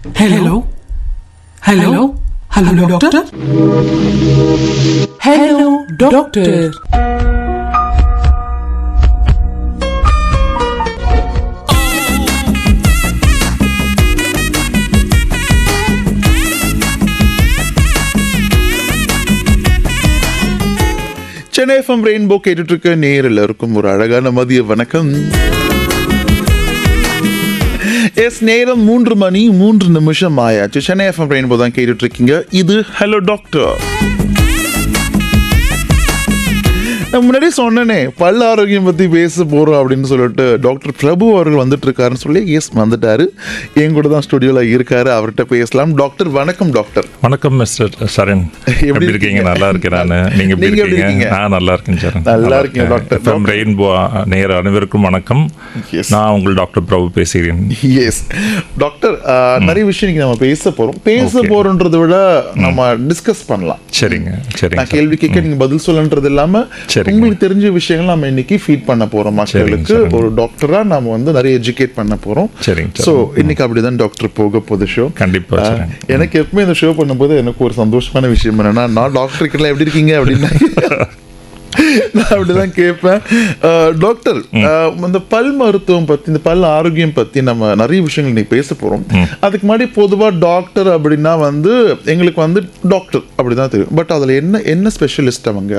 Hello? Hello? Hello, doctor? Hello, doctor. Chennai FM rainbow கேட்டுட்டு இருக்க நேரில் இருக்கும் ஒரு அழகான மதிய வணக்கம். நேரம் 3:03 ஆயாச்சு. சென்னை எஃப்எம் ரெயின்போ தான் கேட்டுட்டு இருக்கீங்க. இது ஹலோ டாக்டர். நான் முன்னாடியே சொன்னேனே பல் ஆரோக்கியம் பற்றி பேச போகிறோம் அப்படின்னு சொல்லிட்டு டாக்டர் பிரபு அவர்கள் வந்துட்டு இருக்காருன்னு சொல்லி வந்துட்டாரு. என் கூட தான் ஸ்டுடியோவில் இருக்காரு. அவர்கிட்ட பேசலாம். டாக்டர் வணக்கம். டாக்டர் வணக்கம் மிஸ்டர் சரண். எப்படி இருக்கீங்க? நல்லா இருக்கேன் நான். நீங்க எப்படி இருக்கீங்க? நான் நல்லா இருக்கேன் சரண். நல்லா இருக்கேன் டாக்டர். ஃப்ரம் ரெயின்போ நேர அனைவருக்கும் வணக்கம். நான் உங்கள் டாக்டர் பிரபு பேசுகிறேன். எஸ் டாக்டர், நிறைய விஷயம் நம்ம பேச போறோன்றதை விட நம்ம டிஸ்கஸ் பண்ணலாம். சரிங்க சரி. நான் கேள்வி கேட்க நீங்க பதில் சொல்லன்றது இல்லாம உங்களுக்கு தெரிஞ்ச விஷயங்கள் நம்ம இன்னைக்கு ஃபீட் பண்ண போறோம். மக்களுக்கு ஒரு டாக்டரா நாம நிறைய எஜுகேட் பண்ண போறோம். சோ இன்னைக்கு அப்படிதான் டாக்டர் போக போகுது ஷோ. கண்டிப்பா. எனக்கு எப்பவுமே இந்த ஷோ பண்ணும்போது எனக்கு ஒரு சந்தோஷமான விஷயம் என்னன்னா, நான் டாக்டருக்கு எல்லாம் எப்படி இருக்கீங்க அப்படின்னு நான் அப்படிதான் கேட்பேன். டாக்டர், இந்த பல் மருத்துவம் பத்தி, இந்த பல் ஆரோக்கியம் பத்தி நம்ம நிறைய விஷயங்கள் இன்னைக்கு பேச போறோம். அதுக்கு முன்னாடி பொதுவா டாக்டர் அப்படின்னா எங்களுக்கு டாக்டர் அப்படிதான் தெரியும். பட் அதுல என்ன ஸ்பெஷலிஸ்ட் அவங்க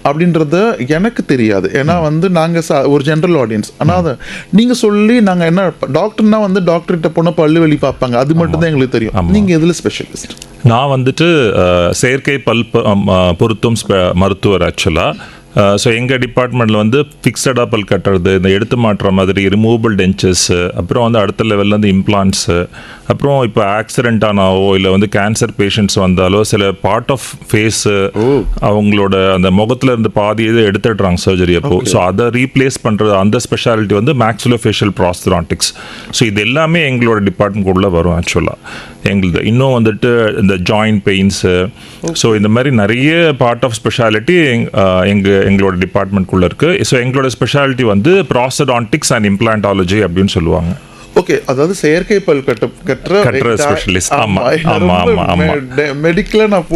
அப்படின்றத எனக்கு தெரியாது. ஏன்னா நாங்க ஒரு ஜெனரல் ஆடியன்ஸ். ஆனா அதை நீங்க சொல்லி நாங்க என்ன டாக்டர்னா டாக்டர்கிட்ட போன பல்லு வலி பார்ப்பாங்க, அது மட்டும் தான் எங்களுக்கு தெரியும். நீங்க எதுல ஸ்பெஷலிஸ்ட்? நான் செயற்கை பல் பொருத்தும் மருத்துவர் ஆக்சுவலா. ஸோ எங்கள் டிபார்ட்மெண்ட்டில் ஃபிக்ஸடாக பல் கட்டுறது, இந்த எடுத்து மாட்டுற மாதிரி ரிமூவபிள் டென்ச்சர்ஸு, அப்புறம் அடுத்த லெவலில் இம்ப்ளான்ட்ஸு, அப்புறம் இப்போ ஆக்சிடென்ட் ஆனாவோ இல்லை கேன்சர் பேஷண்ட்ஸ் வந்தாலோ சில பார்ட் ஆஃப் ஃபேஸு அவங்களோட அந்த முகத்தில் இருந்து பாதி இதை எடுத்துடுறாங்க சர்ஜரி அப்போ. ஸோ அதை ரீப்ளேஸ் பண்ணுறது அந்த ஸ்பெஷாலிட்டி மேக்ஸிலோஃபேஷியல் ப்ராஸ்தடான்டிக்ஸ். ஸோ இது எல்லாமே எங்களோட டிபார்ட்மெண்ட் உள்ள வரும் ஆக்சுவலாக. எங்களுது இன்னும் இந்த ஜாயிண்ட் பெயின்ஸு, ஸோ இந்த மாதிரி நிறைய பார்ட் ஆஃப் ஸ்பெஷாலிட்டி எங்களோட டிபார்ட்மெண்ட்குள்ளே இருக்குது. ஸோ எங்களோட ஸ்பெஷாலிட்டி ப்ராஸ்தடான்டிக்ஸ் அண்ட் இம்ப்ளான்டாலஜி அப்படின்னு சொல்லுவாங்க. ஓகே, அதாவது செயற்கை பல் கட்டுற ஸ்பெஷலிஸ்ட். ஆமா ஆமா ஆமா ஆமா. மெடிக்கலா நான்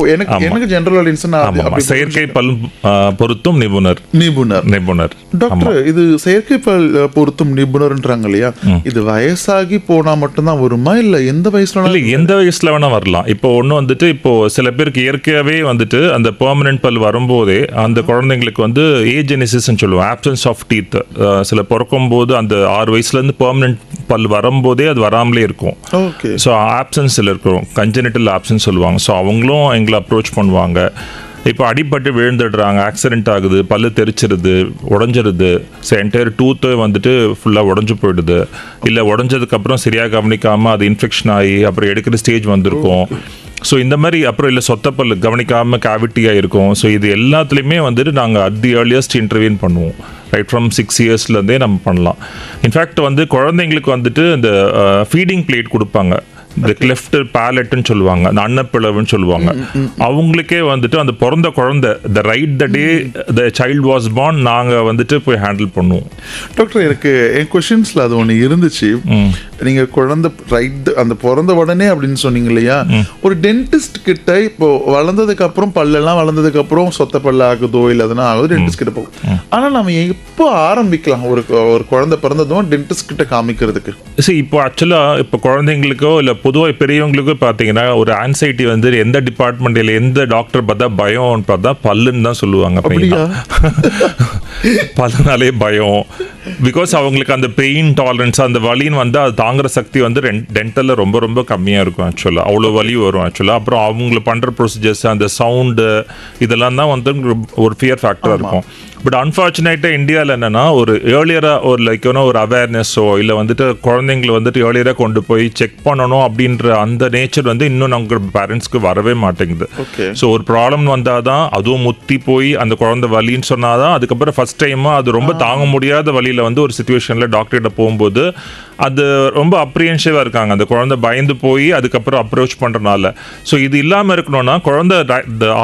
எனக்கு ஜெனரல் ஆடியன்ஸ் நான் செயற்கை பல் பொருத்தும் நிபுணர். டாக்டர், இது செயற்கை பல் பொருத்தும் நிபுணர்ன்றாங்க இல்லையா, இது வயசாகி போனா மட்டும்தான் வருமா இல்ல எந்த வயசுல? இல்ல, எந்த வயசுல வேணா வரலாம். இப்போ ஒண்ணு இப்போ சில பேருக்கு இயற்கையாவே அந்த பெர்மனன்ட் பல் வரும்போதே அந்த குழந்தைங்களுக்கு ஏஜெனிசிஸ் சொல்லுவோம், ஆப்சன்ஸ் ஆஃப் டீத். சில பிறக்கும் போது அந்த 6 வயசுல இருந்து பெர்மனன்ட் பல் வரும்போதே அது வராமலே இருக்கும். ஸோ ஆப்சன்ஸில் இருக்கிறோம், கன்ஜெனிட்டல் ஆப்சன்ஸ் சொல்லுவாங்க. ஸோ அவங்களும் எங்களை அப்ரோச் பண்ணுவாங்க. இப்போ அடிபட்டு விழுந்துடுறாங்க, ஆக்சிடென்ட் ஆகுது, பல்லு தெரிச்சிருது, உடஞ்சிருது, ஸோ என்டையர் டூத்து ஃபுல்லாக உடஞ்சி போயிடுது, இல்லை உடஞ்சதுக்கப்புறம் சரியாக கவனிக்காமல் அது இன்ஃபெக்ஷன் ஆகி அப்புறம் எடுக்கிற ஸ்டேஜ் வந்திருக்கும். ஸோ இந்த மாதிரி அப்புறம் இல்லை சொத்தப்பல் கவனிக்காமல் கேவிட்டியாக இருக்கும். ஸோ இது எல்லாத்துலேயுமே நாங்கள் அட் தி ஏர்லியஸ்ட் இன்டர்வியூன் பண்ணுவோம். ரைட் ஃப்ரம் 6 இயர்ஸ்லேருந்தே நம்ம பண்ணலாம். இன்ஃபேக்ட் குழந்தைங்களுக்கு இந்த ஃபீடிங் பிளேட் கொடுப்பாங்க, இந்த கிளெஃப்ட் பேலட்னு சொல்லுவாங்க, அந்த அன்னப்பிளவுன்னு சொல்லுவாங்க. அவங்களுக்கே அந்த பிறந்த குழந்தை the right the day the child was born நாங்கள் போய் ஹேண்டில் பண்ணுவோம். டாக்டர், எனக்கு என் கொஸ்டின்ஸில் அது ஒன்று இருந்துச்சு. நீங்கள் குழந்தை ரைட் அந்த பிறந்த உடனே அப்படின்னு சொன்னீங்க இல்லையா, ஒரு டென்டிஸ்ட் கிட்ட இப்போ வளர்ந்ததுக்கு அப்புறம் பல்லெல்லாம் வளர்ந்ததுக்கு அப்புறம் சொத்த பல்ல ஆகுதோ இல்லை அதெல்லாம் ஆகுது, டென்டிஸ்ட் கிட்ட போகும். ஆனால் நம்ம எப்போ ஆரம்பிக்கலாம் ஒரு குழந்தை பிறந்ததும் டென்டிஸ்ட் கிட்ட காமிக்கிறதுக்கு? சரி, இப்போ ஆக்சுவலாக இப்போ குழந்தைங்களுக்கோ இல்லை பொதுவாக பெரியவங்களுக்கும் பார்த்தீங்கன்னா ஒரு ஆன்சைட்டி எந்த டிபார்ட்மெண்ட்டில் எந்த டாக்டர் பார்த்தா பயம்னு பார்த்தா பல்லுன்னு தான் சொல்லுவாங்க. பல்லுனாலே பயம். பிகாஸ் அவங்களுக்கு அந்த பெயின் டாலரன்ஸ், அந்த வலின்னு அது தாங்குற சக்தி டென்டலில் ரொம்ப ரொம்ப கம்மியாக இருக்கும் ஆக்சுவலாக. அவ்வளோ வலி வரும் ஆக்சுவலாக. அப்புறம் அவங்கள பண்ணுற ப்ரொசீஜர்ஸ், அந்த சவுண்டு, இதெல்லாம் தான் ஒரு ஃபியர் ஃபேக்டராக இருக்கும். பட் அன்ஃபார்ச்சுனேட்டாக இந்தியாவில் என்னென்னா ஒரு ஏர்லியராக ஒரு அவேர்னஸோ இல்லை குழந்தைங்களை ஏர்லியராக கொண்டு போய் செக் பண்ணணும் அப்படின்ற அந்த நேச்சர் இன்னும் நம்ம பேரண்ட்ஸ்க்கு வரவே மாட்டேங்குது. ஸோ ஒரு ப்ராப்ளம் வந்தால் தான், அதுவும் முத்தி போய் அந்த குழந்தை வலின்னு சொன்னால் தான் அதுக்கப்புறம் ஃபர்ஸ்ட் டைமாக அது ரொம்ப தாங்க முடியாத வலியில் ஒரு சிச்சுவேஷனில் டாக்டர்கிட்ட போகும்போது அது ரொம்ப அப்ரியன்சிவாக இருக்காங்க. அந்த குழந்தை பயந்து போய் அதுக்கப்புறம் அப்ரோச் பண்ணுறனால. ஸோ இது இல்லாமல் இருக்கணும்னா குழந்தை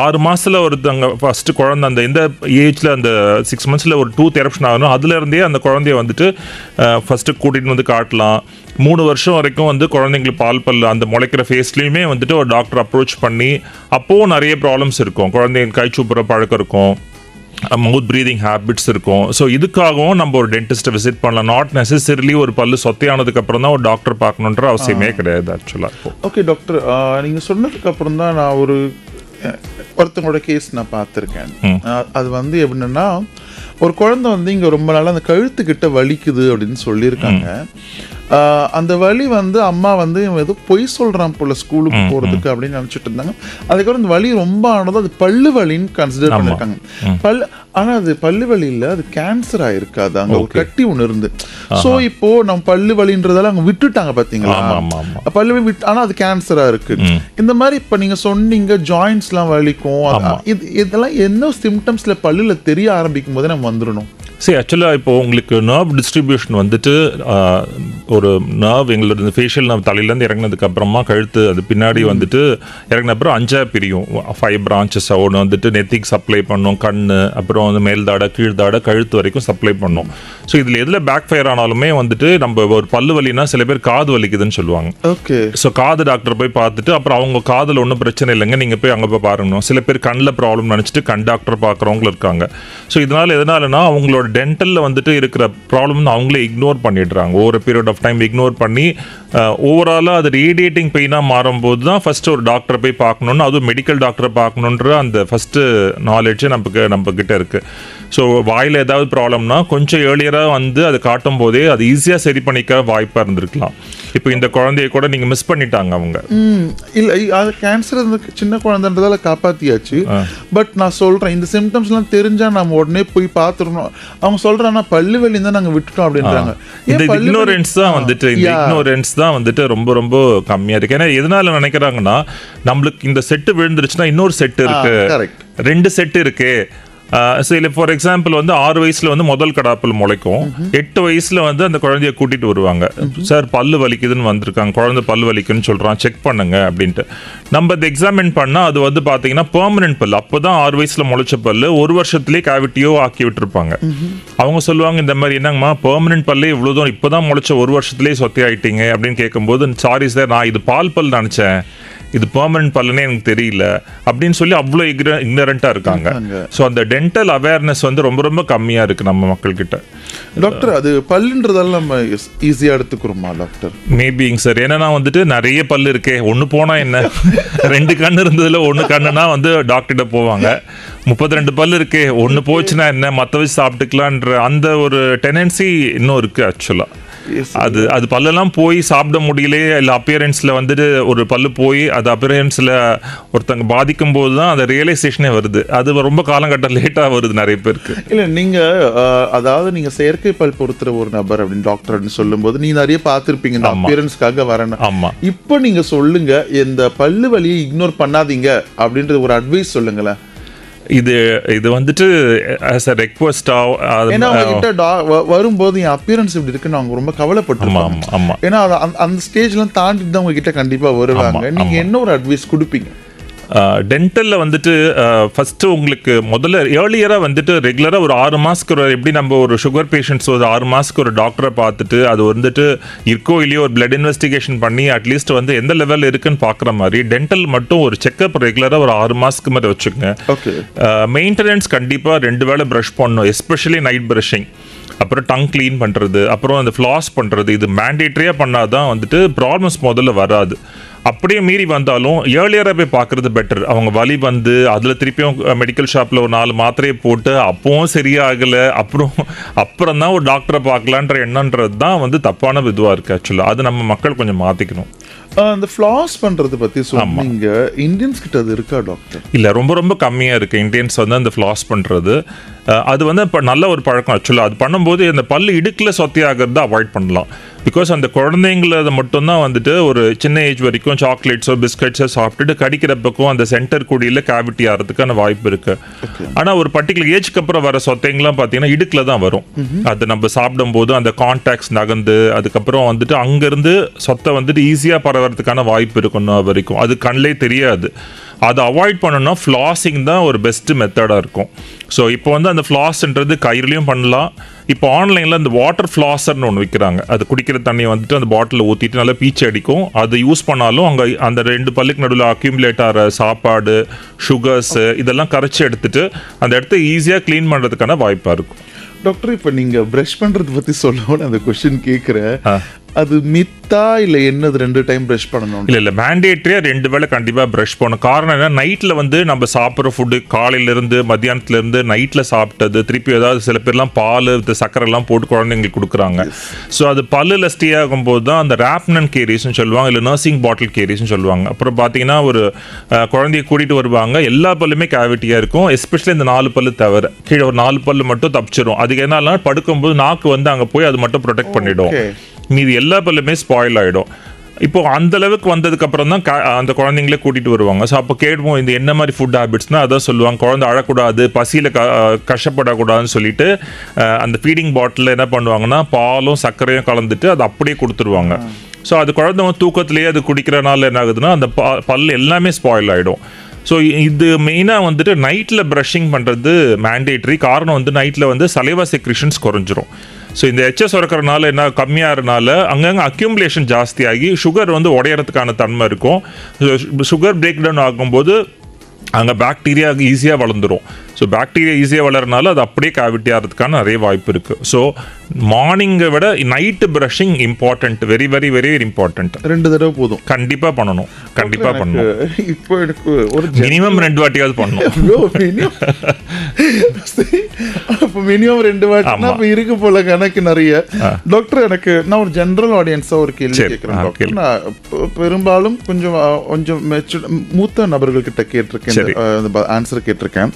6 மாதத்தில் ஒருத்தவங்க ஃபஸ்ட்டு குழந்தை அந்த எந்த ஏஜில் அந்த 6 monthsல ஒரு டூத் எரப்ஷன் ஆகணும், அதுல இருந்தே அந்த குழந்தைய வந்துட்டு ஃபர்ஸ்ட் கூட்டிட்டு வந்து காட்டலாம். 3 வருஷம் வரைக்கும் வந்து குழந்தைங்களுக்கு பால் பல்லு அந்த முளைக்கிற ஃபேஸ்லயுமே வந்துட்டு ஒரு டாக்டர் அப்ரோச் பண்ணி, அப்போவும் நிறைய ப்ராப்ளம்ஸ் இருக்கும். குழந்தைங்க கை சூப்புற பழக்கம் இருக்கும், மவுத் ப்ரீதிங் ஹேபிட்ஸ் இருக்கும். ஸோ இதுக்காகவும் நம்ம ஒரு டென்டிஸ்ட்டை விசிட் பண்ணலாம். நாட் நெசசரிலி ஒரு பல்லு சொத்தையானதுக்கு அப்புறம் தான் ஒரு டாக்டர் பார்க்கணுன்ற அவசியமே கிடையாது ஆக்சுவலாக. இப்போ ஓகே டாக்டர், நீங்கள் சொன்னதுக்கு அப்புறம் தான் நான் ஒருத்தவங்களோட கேஸ் நான் பார்த்துருக்கேன். அது வந்து எப்படின்னா, ஒரு குழந்தை வந்து இங்கே ரொம்ப நாளாக அந்த கழுத்துக்கிட்ட வலிக்குது அப்படின்னு சொல்லியிருக்காங்க. அந்த வலி வந்து அம்மா வந்து இவன் ஏதோ பொய் சொல்கிறான் போல ஸ்கூலுக்கு போகிறதுக்கு அப்படின்னு நினச்சிட்டு இருந்தாங்க. அதுக்கப்புறம் இந்த வலி ரொம்ப ஆனது அது பல்லு வலின்னு கன்சிடர் பண்ணியிருக்காங்க. ஆனால் அது பல்லு வலி இல்லை, அது கேன்சர் ஆயிருக்காது, அங்கே ஒரு கட்டி ஒன்று இருந்து. ஸோ இப்போ நம்ம பல்லு வலின்றதால அங்கே விட்டுட்டாங்க பார்த்தீங்களா, பல்லு வலி விட்டு, ஆனால் அது கேன்சராக இருக்கு. இந்த மாதிரி இப்போ நீங்கள் சொன்னீங்க ஜாயின்ட்ஸ்லாம் வலிக்கும், இதெல்லாம் என்ன சிம்டம்ஸ்ல பல்லுல தெரிய ஆரம்பிக்கும் போதே நம்ம வந்துடணும். சரி, ஆக்சுவலாக இப்போ உங்களுக்கு நர்வ் டிஸ்ட்ரிபியூஷன் வந்துட்டு ஒரு நர்வ் எங்களோட இந்த ஃபேஷியல் நர்வ் தலையிலேருந்து இறங்கினதுக்கு அப்புறமா கழுத்து அது பின்னாடி வந்துட்டு இறங்கின அப்புறம் 5 பிரியும். 5 பிரான்ச்சஸ். ஒன்று வந்துட்டு நெத்திக்கு சப்ளை பண்ணும், கண், அப்புறம் வந்து மேல் தாடை, கீழ் தாடை, கழுத்து வரைக்கும் சப்ளை பண்ணும். ஸோ இதில் எதில் பேக் ஃபயர் ஆனாலுமே வந்துட்டு நம்ம ஒரு பல்லு வலினா சில பேர் காது வலிக்குதுன்னு சொல்லுவாங்க. ஓகே. ஸோ காது டாக்டர் போய் பார்த்துட்டு அப்புறம் அவங்க காதில் ஒன்றும் பிரச்சனை இல்லைங்க, நீங்கள் போய் அங்கே போய் பாருங்கணும். சில பேர் கண்ணில் ப்ராப்ளம் நினச்சிட்டு கண் டாக்டர் பார்க்குறவங்களும் இருக்காங்க. ஸோ இதனால் எதனாலனா அவங்களோட டென்டலில் வந்துட்டு இருக்கிற ப்ராப்ளம் அவங்களே இக்னோர் பண்ணிடுறாங்க. ஒவ்வொரு பீரியட் ஆஃப் டைம் இக்னோர் பண்ணி ஓவராலாக அது ரேடியேட்டிங் பெயினாக மாறும்போது தான் ஃபஸ்ட்டு ஒரு டாக்டரை போய் பார்க்கணுன்னு, அதுவும் மெடிக்கல் டாக்டரை பார்க்கணுன்ற அந்த ஃபஸ்ட்டு நாலேஜே நம்ம கிட்ட இருக்குது. ஸோ வாயில் ஏதாவது ப்ராப்ளம்னா கொஞ்சம் ஏர்லியராக வந்து அது காட்டும் போதே அது ஈஸியாக சரி பண்ணிக்க வாய்ப்பாக இருந்திருக்கலாம். இப்போ இந்த குழந்தைய கூட நீங்கள் மிஸ் பண்ணிட்டாங்க அவங்க. இல்லை, அது கேன்சர் சின்ன குழந்தைன்றதால காப்பாற்றியாச்சு. பட் நான் சொல்கிறேன், இந்த சிம்டம்ஸ்லாம் தெரிஞ்சால் நம்ம உடனே போய் பார்த்துடணும். அவங்க சொல்கிறாங்கன்னா பல்லு வலி தான் நாங்கள் விட்டுட்டோம் அப்படின்றாங்க. இந்த இக்னோரன்ஸ் தான் வந்துட்டு ரொம்ப ரொம்ப கம்மியாக இருக்குது. ஏன்னா எதனால நினைக்கிறாங்கன்னா, நம்மளுக்கு இந்த செட்டு விழுந்துருச்சுன்னா இன்னொரு செட்டு இருக்கு, 2 செட்டு இருக்கு. இல்லை ஃபார் எக்ஸாம்பிள் வந்து 6 வயசுல வந்து முதல் கடாப்பல் முளைக்கும், 8 வயசுல வந்து அந்த குழந்தைய கூட்டிட்டு வருவாங்க. சார் பல்லு வலிக்குதுன்னு வந்திருக்காங்க, குழந்தை பல்லு வலிக்குன்னு சொல்றான், செக் பண்ணுங்க அப்படின்ட்டு. நம்ம அதை எக்ஸாமின் பண்ணா அது வந்து பாத்தீங்கன்னா பெர்மனன்ட் பல்லு. அப்போதான் 6 வயசுல முளைச்ச பல்லு 1 வருஷத்துலேயே கேவிட்டியோ ஆக்கி விட்டுருப்பாங்க. அவங்க சொல்லுவாங்க இந்த மாதிரி, என்னங்கம்மா பெர்மனன்ட் பல்லே இவ்வளோ தூரம் இப்போதான் முளைச்ச 1 வருஷத்துலேயே சொத்தி ஆயிட்டீங்க அப்படின்னு கேட்கும்போது, சாரி சார் நான் இது பால் பல் நினைச்சேன், இது பெர்மனன்ட் பல்லுன்னே எனக்கு தெரியல அப்படின்னு சொல்லி அவ்வளோ இக்னரண்ட்டாக இருக்காங்க. ஸோ அந்த டென்டல் அவேர்னஸ் வந்து ரொம்ப ரொம்ப கம்மியாக இருக்குது நம்ம மக்கள்கிட்ட. டாக்டர், அது பல்லுன்றதால நம்ம ஈஸியாக எடுத்துக்கிறோமா டாக்டர்? மேபிங்க சார். ஏன்னா வந்துட்டு நிறைய பல்லு இருக்கே, ஒன்று போனால் என்ன, 2 கண்ணு இருந்ததில் 1 கண்ணுனா வந்து டாக்டர்கிட்ட போவாங்க. 32 பல்லு இருக்கே, 1 போச்சுன்னா என்ன, மற்ற வச்சு சாப்பிட்டுக்கலான்ற அந்த ஒரு டெண்டன்சி இன்னும் இருக்குது ஆக்சுவலாக. அது பல்லெல்லாம் போய் சாப்பிட முடியலையே, இல்லை அப்பியரன்ஸில் வந்துட்டு ஒரு பல்லு போய் அது அப்பியரன்ஸில் ஒருத்தங்க பாதிக்கும் போது தான் அந்த ரியலைசேஷனே வருது. அது ரொம்ப காலங்கட்டம் லேட்டாக வருது நிறைய பேருக்கு. இல்லை, நீங்கள் அதாவது நீங்கள் செயற்கை பல் பொறுத்துற ஒரு நபர் அப்படின்னு டாக்டர் சொல்லும்போது நீ நிறைய பார்த்துருப்பீங்க இந்த அப்பியரன்ஸ்க்காக வரணும். ஆமாம். இப்போ நீங்கள் சொல்லுங்க, இந்த பல்லு வலியை இக்னோர் பண்ணாதீங்க அப்படின்றது ஒரு அட்வைஸ் சொல்லுங்களேன். இது வந்துட்டு as a request வரும்போது என் அப்பியரன்ஸ் இப்படி இருக்குன்னு அவங்க ரொம்ப கவலைப்பட்டிருப்பாங்க. ஏன்னா அந்த ஸ்டேஜ்லாம் தாண்டிட்டு தான் உங்ககிட்ட கண்டிப்பா வருவாங்க. நீங்க என்ன ஒரு அட்வைஸ் கொடுப்பீங்க? டென்டலில் வந்துட்டு ஃபஸ்ட்டு உங்களுக்கு முதல்ல ஏர்லியராக வந்துட்டு ரெகுலராக ஒரு 6 மாதத்துக்கு எப்படி நம்ம ஒரு சுகர் பேஷண்ட்ஸ் ஒரு 6 மாதத்துக்கு ஒரு டாக்டரை பார்த்துட்டு அது வந்துட்டு இருக்கோ இல்லையோ ஒரு பிளட் இன்வெஸ்டிகேஷன் பண்ணி அட்லீஸ்ட் வந்து எந்த லெவலில் இருக்குன்னு பார்க்குற மாதிரி டென்டல் மட்டும் ஒரு செக்அப் ரெகுலராக ஒரு 6 மாதத்துக்கு மாதிரி வச்சுக்கோங்க. மெயின்டெனன்ஸ் கண்டிப்பாக 2 வேளை ப்ரஷ் பண்ணணும், எஸ்பெஷலி நைட் ப்ரஷிங், அப்புறம் டங் க்ளீன் பண்ணுறது, அப்புறம் அந்த ஃப்ளாஸ் பண்ணுறது. இது மேண்டேட்ரியாக பண்ணால் தான் வந்துட்டு ப்ராப்ளம்ஸ் முதல்ல வராது. அப்படியே மீறி வந்தாலும் ஏர்லியராக போய் பார்க்குறது பெட்டர். அவங்க வலி வந்து அதில் திருப்பியும் மெடிக்கல் ஷாப்பில் ஒரு 4 மாத்திரையை போட்டு அப்பவும் சரியாகலை, அப்புறம் தான் ஒரு டாக்டரை பார்க்கலான்ற எண்ணன்றது தான் வந்து தப்பான இதுவாக இருக்குது ஆக்சுவலாக. அது நம்ம மக்கள் கொஞ்சம் மாற்றிக்கணும். அந்த ஃப்ளாஸ் பண்ணுறது பற்றி சொன்னீங்க, இந்தியன்ஸ் கிட்ட அது இருக்கா டாக்டர்? இல்லை, ரொம்ப ரொம்ப கம்மியாக இருக்குது இந்தியன்ஸ் வந்து அந்த ஃப்ளாஸ் பண்ணுறது. அது வந்து இப்போ நல்ல ஒரு பழக்கம் ஆக்சுவலாக. அது பண்ணும்போது அந்த பல்லு இடுக்கில் சொத்தி ஆகிறத அவாய்ட் பண்ணலாம். பிகாஸ் அந்த குழந்தைங்கள மட்டும்தான் வந்துட்டு ஒரு சின்ன ஏஜ் வரைக்கும் சாக்லேட்ஸோ பிஸ்கட்ஸோ சாப்பிட்டுட்டு கடிக்கிறப்பக்கும் அந்த சென்டர் குடியில் கேவிட்டி ஆகிறதுக்கான வாய்ப்பு இருக்கு. ஆனால் ஒரு பர்டிகுலர் ஏஜ்க்கு அப்புறம் வர சொத்தைங்கலாம் பார்த்தீங்கன்னா இடுக்கில் தான் வரும். அது நம்ம சாப்பிடும்போது அந்த கான்டாக்ட்ஸ் நகர்ந்து அதுக்கப்புறம் வந்துட்டு அங்கேருந்து சொத்தை வந்துட்டு ஈஸியாக பரவறதுக்கான வாய்ப்பு இருக்கணும் வரைக்கும். அது கண்ணிலே தெரியாது. அதை அவாய்ட் பண்ணணும்னா ஃப்ளாஸிங் தான் ஒரு பெஸ்ட் மெத்தடாக இருக்கும். ஸோ இப்போ வந்து அந்த ஃப்ளாஸ்ன்றது கயிறுலையும் பண்ணலாம். இப்போ ஆன்லைனில் அந்த வாட்டர் ஃப்ளாஸர்னு ஒன்று விற்கிறாங்க. அது குடிக்கிற தண்ணியை வந்துட்டு அந்த பாட்டிலில் ஊற்றிட்டு நல்லா பீச்சு அடிக்கும். அது யூஸ் பண்ணாலும் அங்கே அந்த 2 பல்லுக்கு நடுவில் அக்யூமுலேட் ஆகிற சாப்பாடு சுகர்ஸு இதெல்லாம் கரைச்சி எடுத்துட்டு அந்த இடத்த ஈஸியாக க்ளீன் பண்ணுறதுக்கான வாய்ப்பாக இருக்கும். டாக்டர், இப்போ நீங்கள் ப்ரஷ் பண்ணுறது பற்றி சொல்லணும்னு அந்த கொஸ்டின் கேட்குறேன். அது மித்தா இல்லை என்னது 2 டைம் ப்ரஷ் பண்ணணும்? இல்லை மேண்டேட்ரியாக 2 வேளை கண்டிப்பாக ப்ரஷ் பண்ணணும். காரணம் என்ன, நைட்டில் வந்து நம்ம சாப்பிட்ற ஃபுட்டு காலையிலேருந்து மத்தியானத்துலேருந்து நைட்டில் சாப்பிட்டது திருப்பி ஏதாவது சில பேர்லாம் பால் சக்கரைலாம் போட்டு குழந்தைங்களுக்கு கொடுக்குறாங்க. ஸோ அது பல்லில் ஸ்டே ஆகும்போது தான் அந்த ராப்னன் கேரிஸ்ன்னு சொல்லுவாங்க, இல்லை நர்சிங் பாட்டில் கேரிஸ்ன்னு சொல்லுவாங்க. அப்புறம் பார்த்தீங்கன்னா ஒரு குழந்தைய கூட்டிகிட்டு வருவாங்க, எல்லா பல்லுமே கேவிட்டியாக இருக்கும். எஸ்பெஷலி இந்த 4 பல்லு தவிர கீழே ஒரு 4 பல்லு மட்டும் தப்பிச்சிடும். அதுக்கு என்ன படுக்கும்போது நாக்கு வந்து அங்கே போய் அது மட்டும் ப்ரொடெக்ட் பண்ணிடும். மீதி எல்லா பல்லுமே ஸ்பாயில் ஆகிடும். இப்போ அந்த அளவுக்கு வந்ததுக்கு அப்புறம் தான் அந்த குழந்தைங்களே கூட்டிட்டு வருவாங்க. ஸோ அப்போ கேட்போம் இந்த என்ன மாதிரி ஃபுட் ஹேபிட்ஸ்னால் அதான் சொல்லுவாங்க, குழந்தை அழக்கூடாது, பசியில் கஷ்டப்படக்கூடாதுன்னு சொல்லிட்டு அந்த ஃபீடிங் பாட்டிலில் என்ன பண்ணுவாங்கன்னா பாலும் சர்க்கரையும் கலந்துட்டு அதை அப்படியே கொடுத்துருவாங்க. ஸோ அது குழந்தை தூக்கத்திலேயே அது குடிக்கிறனால என்ன ஆகுதுன்னா அந்த பல் எல்லாமே ஸ்பாயில் ஆகிடும். ஸோ இது மெயினாக வந்துட்டு நைட்டில் ப்ரஷிங் பண்ணுறது மேண்டேட்ரி. காரணம் வந்து நைட்டில் வந்து சலைவா செக்ரிஷன்ஸ் குறைஞ்சிரும். ஸோ இந்த எச்எஸ் சுரக்கிறனால என்ன கம்மியாகிறனால அங்கங்கே அக்யூமுலேஷன் ஜாஸ்தியாகி சுகர் வந்து உடையறதுக்கான தன்மை இருக்கும். சுகர் பிரேக் டவுன் ஆகும்போது அங்கே பாக்டீரியா ஈஸியாக வளர்ந்துடும். ஸோ பாக்டீரியா ஈஸியாக வளர்றதுனால அது அப்படியே கேவிட்டி ஆகிறதுக்கான நிறைய வாய்ப்பு இருக்குது. ஸோ மார்னிங்கை விட night brushing important, very very very important. 2 தடவை போதும், கண்டிப்பாக பண்ணணும், கண்டிப்பாக பண்ணணும். இப்போ எனக்கு ஒரு மினிமம் 2 வாட்டியாவது பண்ணணும். அப்போ மினிமம் 2 வாட்டி இப்போ இருக்கு போல கணக்கு நிறைய. டாக்டர், எனக்கு நான் ஒரு ஜென்ரல் ஆடியன்ஸாக ஒரு கேள்வி கேட்குறேன் டாக்டர். நான் பெரும்பாலும் கொஞ்சம் மூத்த நபர்கள்கிட்ட கேட்டிருக்கேன், ஆன்சர் கேட்டிருக்கேன்.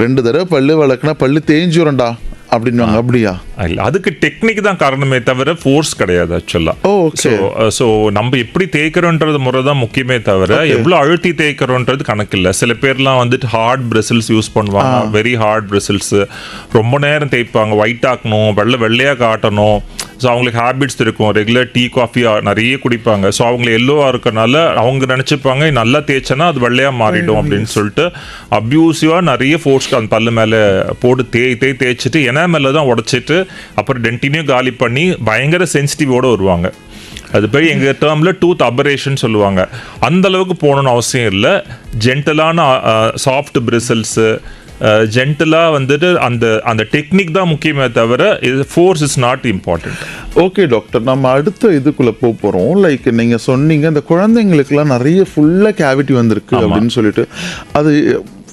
2 தடவை பல்லு வளர்க்குனா பல்லு தேஞ்சுரண்டா அப்படின்னு. அப்படியா? இல்லை, அதுக்கு டெக்னிக் தான் காரணமே தவிர ஃபோர்ஸ் கிடையாது ஆக்சுவலாக. ஸோ நம்ம எப்படி தேய்க்கிறோன்றது முறை தான் முக்கியமே தவிர எவ்வளோ அழுத்தி தேய்க்கிறோன்றது கணக்கு இல்லை. சில பேர்லாம் வந்துட்டு ஹார்ட் பிரிசில்ஸ் யூஸ் பண்ணுவாங்க, வெரி ஹார்ட் பிரிசில்ஸ், ரொம்ப நேரம் தேய்ப்பாங்க, ஒயிட் ஆக்கணும், வெள்ளையாக காட்டணும். ஸோ அவங்களுக்கு ஹேபிட்ஸ் இருக்கும், ரெகுலர் டீ காஃபி நிறைய குடிப்பாங்க. ஸோ அவங்க எல்லோவாக இருக்கனால அவங்க நினச்சிப்பாங்க நல்லா தேய்ச்சனா அது வெள்ளையாக மாறிடும் அப்படின்னு சொல்லிட்டு அப்யூசிவாக நிறைய ஃபோர்ஸ் அந்த பல்லு மேலே போட்டு தேய்ச்சிட்டு மேலே தான் உடைச்சிட்டு அப்புறம் டென்டினையும் காலி பண்ணி பயங்கர சென்சிட்டிவோடு வருவாங்க. அது போய் எங்கள் டேர்மில் டூத் அபரேஷன் சொல்லுவாங்க. அந்த அளவுக்கு போகணுன்னு அவசியம் இல்லை. ஜென்டலான சாஃப்ட் பிரிசல்ஸு ஜென்டலாக வந்துட்டு அந்த அந்த டெக்னிக் தான் முக்கியமே தவிர force is not important. Okay doctor, நம்ம அடுத்த இதுக்குள்ளே போகிறோம். லைக் நீங்கள் சொன்னீங்க இந்த குழந்தைங்களுக்குலாம் நிறைய ஃபுல்லாக கேவிட்டி வந்திருக்கு அப்படின்னு சொல்லிட்டு, அது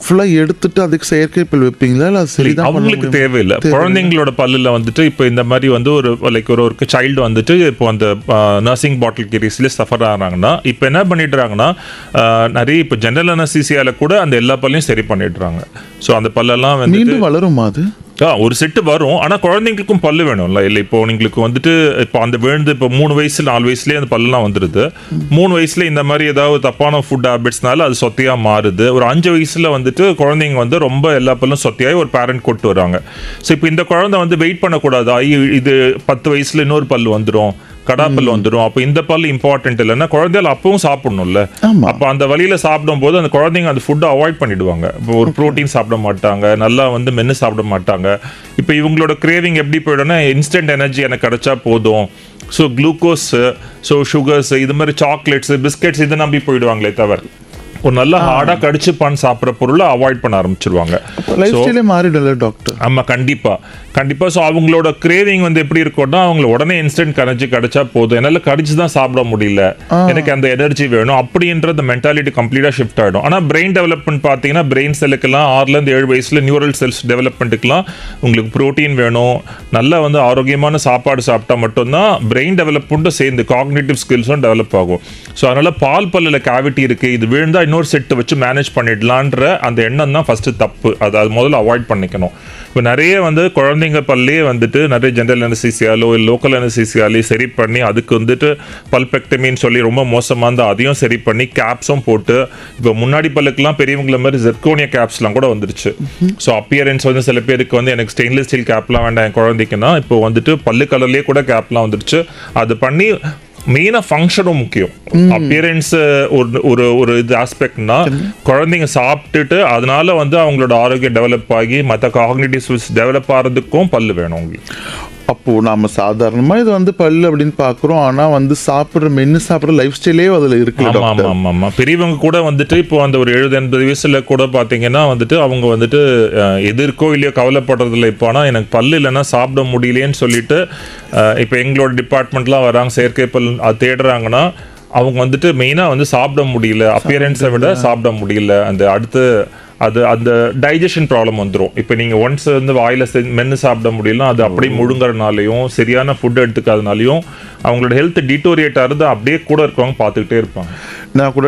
ஃபுல்லாக எடுத்துட்டு அதுக்கு செயற்கை பல் வைப்பீங்களா? இல்லை அது சரி அவங்களுக்கு தேவையில்லை. குழந்தைங்களோட பல்லில் வந்துட்டு இப்போ இந்த மாதிரி வந்து ஒரு லைக் ஒரு சைல்டு வந்துட்டு இப்போ அந்த நர்சிங் பாட்டில் கேரிஸ்ல சஃபர் ஆகிறாங்கன்னா இப்போ என்ன பண்ணிடுறாங்கன்னா நிறைய இப்போ ஜெனரல் அனஸ்தீசியாவில் கூட அந்த எல்லா பல்லையும் சரி பண்ணிடுறாங்க. ஸோ அந்த பல்லெல்லாம் வந்து மீண்டும் வளருமா? அது ஒரு செட்டு வரும். ஆனால் குழந்தைங்களுக்கும் பல்லு வேணும்ல. இல்லை இப்போ உங்களுக்கு வந்துட்டு இப்போ அந்த விழுந்து இப்போ 3 வயசு 4 வயசுலேயே அந்த பல்லெலாம் வந்துடுது. 3 வயசுல இந்த மாதிரி ஏதாவது தப்பான ஃபுட் ஹேபிட்ஸ்னால அது சொத்தையாக மாறுது. ஒரு 5 வயசுல வந்துட்டு குழந்தைங்க வந்து ரொம்ப எல்லா பல்லும் சொத்தையாகி ஒரு பேரண்ட் கொண்டு வராங்க. ஸோ இப்போ இந்த குழந்தை வந்து வெயிட் பண்ணக்கூடாது, இது 10 வயசுல இன்னொரு பல்லு வந்துடும், கடாப்பல் வந்துடும். அப்போ இந்த பல் இம்பார்ட்டன்ட் இல்லைன்னா குழந்தைகள் அப்பவும் சாப்பிடணும்ல. அப்போ அந்த வழியில சாப்பிடும் போது அந்த குழந்தைங்க அந்த ஃபுட்டை அவாய்ட் பண்ணிடுவாங்க. இப்போ ஒரு ப்ரோட்டீன் சாப்பிட மாட்டாங்க, நல்லா வந்து மென்று சாப்பிட மாட்டாங்க. இப்போ இவங்களோட கிரேவிங் எப்படி போயிடும்னா இன்ஸ்டன்ட் எனர்ஜி எனக்கு கிடைச்சா போதும். ஸோ குளுக்கோஸ், ஸோ சுகர்ஸ், இது மாதிரி சாக்லேட்ஸ், பிஸ்கெட்ஸ் இதை நம்பி போயிடுவாங்களே தவிர ஒரு நல்ல ஹார்டாக கடிச்சு சாப்பிட்ற பொருளை அவாய்ட் பண்ண ஆரம்பிச்சிருவாங்க. டாக்டர் ஆமாம், கண்டிப்பாக. ஸோ அவங்களோட கிரேவிங் வந்து எப்படி இருக்கும்னா அவங்கள உடனே இன்ஸ்டன்ட் எனர்ஜி கிடைச்சா போதும், என்னால் கடிச்சு தான் சாப்பிட முடியல, எனக்கு அந்த எனர்ஜி வேணும் அப்படின்ற அந்த மென்டாலிட்டி கம்ப்ளீட்டாக ஷிஃப்ட் ஆகிடும். ஆனால் பிரெயின் டெவலப்மெண்ட் பார்த்தீங்கன்னா பிரெயின் செல்லுக்கெல்லாம் 6-7 வயசுல நியூரல் செல்ஸ் டெவலப்மெண்ட்டுக்கெல்லாம் உங்களுக்கு ப்ரோட்டீன் வேணும், நல்லா வந்து ஆரோக்கியமான சாப்பாடு சாப்பிட்டா மட்டும்தான் பிரெயின் டெவலப்மெண்ட்டும் சேர்ந்து காக்னிட்டிவ் ஸ்கில்ஸும் டெவலப் ஆகும். ஸோ அதனால் பால் பல்லில் கேவிட்டி இருக்குது, இது விழுந்தால் இன்னொரு செட்டு வச்சு மேனேஜ் பண்ணிடலான்ற அந்த எண்ணம் தான் ஃபஸ்ட்டு தப்பு. அது முதல்ல அவாய்ட் பண்ணிக்கணும். இப்போ நிறைய வந்து குழந்தைங்க பல்லே வந்துட்டு நிறைய ஜென்ரல் அனஸ்தீசியாலோ இல்லை லோக்கல் அனஸ்தீசியாலே சரி பண்ணி அதுக்கு வந்துட்டு பல்பெக்டமின்னு சொல்லி ரொம்ப மோசமாக இருந்தால் அதையும் சரி பண்ணி கேப்ஸும் போட்டு இப்போ முன்னாடி பல்லுக்கெல்லாம் பெரியவங்கள மாதிரி ஜெர்கோனியா கேப்ஸ்லாம் கூட வந்துருச்சு. ஸோ அப்பியரன்ஸ் வந்து சில பேருக்கு வந்து எனக்கு ஸ்டெயின்லெஸ் ஸ்டீல் கேப்லாம் வேண்டாம் என் குழந்தைக்குன்னா இப்போ வந்துட்டு பல்லு கலர்லேயே கூட கேப்லாம் வந்துருச்சு. அது பண்ணி மெயினாக ஃபங்க்ஷனும் முக்கியம். அப்பியரன்ஸ் ஒரு இது ஆஸ்பெக்ட்னா குழந்தைங்க சாப்பிட்டுட்டு அதனால வந்து அவங்களோட ஆரோக்கியம் டெவலப் ஆகி மற்ற காக்னிட்டிவ் ஸ்கில்ஸ் டெவலப் ஆகிறதுக்கும் பல்லு வேணும் உங்களுக்கு. அப்போ நாம சாதாரணமா இது வந்து பல்லு அப்படின்னு பாக்குறோம், ஆனா வந்து மென்னு சாப்பிடுற லைஃப் ஸ்டைலே அதுல இருக்கு. ஆமா பெரியவங்க கூட வந்துட்டு இப்போ அந்த ஒரு 70-80 வயசுல கூட பாத்தீங்கன்னா வந்துட்டு அவங்க வந்துட்டு எது இருக்கோ இல்லையோ கவலைப்படுறது இல்லை. இப்போ ஆனா எனக்கு பல்லு இல்லைன்னா சாப்பிட முடியலையேன்னு சொல்லிட்டு இப்போ எங்களோட டிபார்ட்மெண்ட்லாம் வராங்க, செயற்கை பல் அது தேடுறாங்கன்னா அவங்க வந்துட்டு மெயினாக வந்து சாப்பிட முடியல, அப்பியரன்ஸை விட சாப்பிட முடியல, அந்த அடுத்து அந்த டைஜஷன் ப்ராப்ளம் வந்துடும். இப்போ நீங்கள் ஒன்ஸ் வந்து வாயில் மென்று சாப்பிட முடியலன்னா அது அப்படியே முழுங்குறதுனாலையும் சரியான ஃபுட் எடுத்துக்காதனாலையும் அவங்களோட ஹெல்த் டிட்டோரியேட் ஆகிறது அப்படியே கூட இருக்கவங்க பார்த்துக்கிட்டே இருப்பாங்க. நான் கூட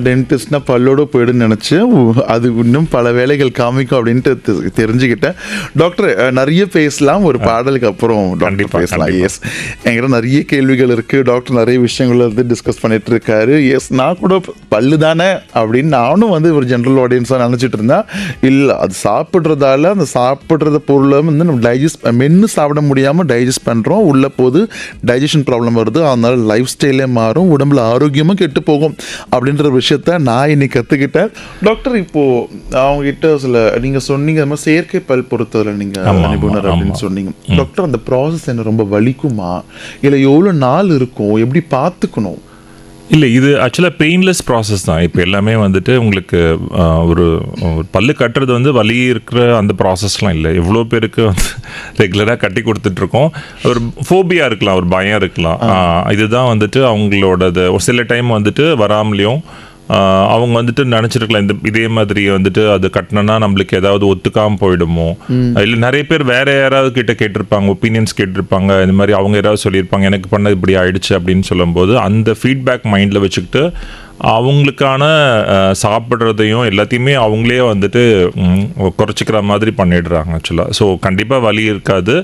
டென்டிஸ்ட்னா பல்லோடு போயிடுன்னு நினச்சேன். அது இன்னும் பல வேலைகள் காமிக்கும் அப்படின்ட்டு தெரிஞ்சுக்கிட்டேன். டாக்டர் நிறைய பேசலாம், ஒரு பாடலுக்கு அப்புறம் டாக்டர் பேசலாம். எஸ், என்கிட்ட நிறைய கேள்விகள் இருக்குது. டாக்டர் நிறைய விஷயங்கள் வந்து டிஸ்கஸ் பண்ணிட்டு இருக்காரு. எஸ், நான் கூட பல்லு தானே அப்படின்னு நானும் வந்து ஒரு ஜென்ரல் ஆடியன்ஸாக நினச்சிட்டு இருந்தேன். இல்லை, அது சாப்பிட்றதால அந்த சாப்பிட்றத பொருளை வந்து நம்ம மென்று சாப்பிட முடியாமல் டைஜஸ்ட் பண்ணுறோம், உள்ள போது டைஜஷன் ப்ராப்ளம் வருது, அதனால லைஃப் ஸ்டைலே மாறும், உடம்புல ஆரோக்கியமும் கெட்டு போகும் அப்படின்ற விஷயத்த நான் இன்னைக்கு கற்றுக்கிட்டேன். டாக்டர், இப்போ அவங்ககிட்ட நீங்க சொன்னீங்க அது மாதிரி செயற்கை பல் பொறுத்தவரை நீங்க நிபுணர் அப்படின்னு சொன்னீங்க. டாக்டர், அந்த ப்ராசஸ் என்ன ரொம்ப வலிக்குமா இல்லை எவ்வளோ நாள் இருக்கும், எப்படி பார்த்துக்கணும்? இல்லை, இது ஆக்சுவலாக பெயின்லெஸ் ப்ராசஸ் தான். இப்போ எல்லாமே வந்துட்டு உங்களுக்கு ஒரு பல்லு கட்டுறது வந்து வலி இருக்கிற அந்த ப்ராசஸ்லாம் இல்லை. எவ்வளோ பேருக்கு வந்து ரெகுலராக கட்டி கொடுத்துட்ருக்கோம். ஒரு ஃபோபியா இருக்கலாம், ஒரு பயம் இருக்கலாம். இதுதான் வந்துட்டு அவங்களோடது. ஒரு சில டைம் வந்துட்டு வராமலையும் அவங்க வந்துட்டு நினச்சிருக்கலாம் இதே மாதிரி வந்துட்டு அது கட்டினா நம்மளுக்கு ஏதாவது ஒத்துக்காமல் போயிடுமோ, இல்லை நிறைய பேர் வேற யாராவது கிட்ட கேட்டிருப்பாங்க, ஒப்பீனியன்ஸ் கேட்டிருப்பாங்க, இந்த மாதிரி அவங்க யாராவது சொல்லியிருப்பாங்க எனக்கு பண்ணது இப்படி ஆயிடுச்சு அப்படின்னு சொல்லும்போது அந்த ஃபீட்பேக் மைண்டில் வச்சுக்கிட்டு அவங்களுக்கான சாப்பிட்றதையும் எல்லாத்தையுமே அவங்களே வந்துட்டு குறைச்சிக்கிற மாதிரி பண்ணிடுறாங்க ஆக்சுவலாக. ஸோ கண்டிப்பாக வலி இருக்காது.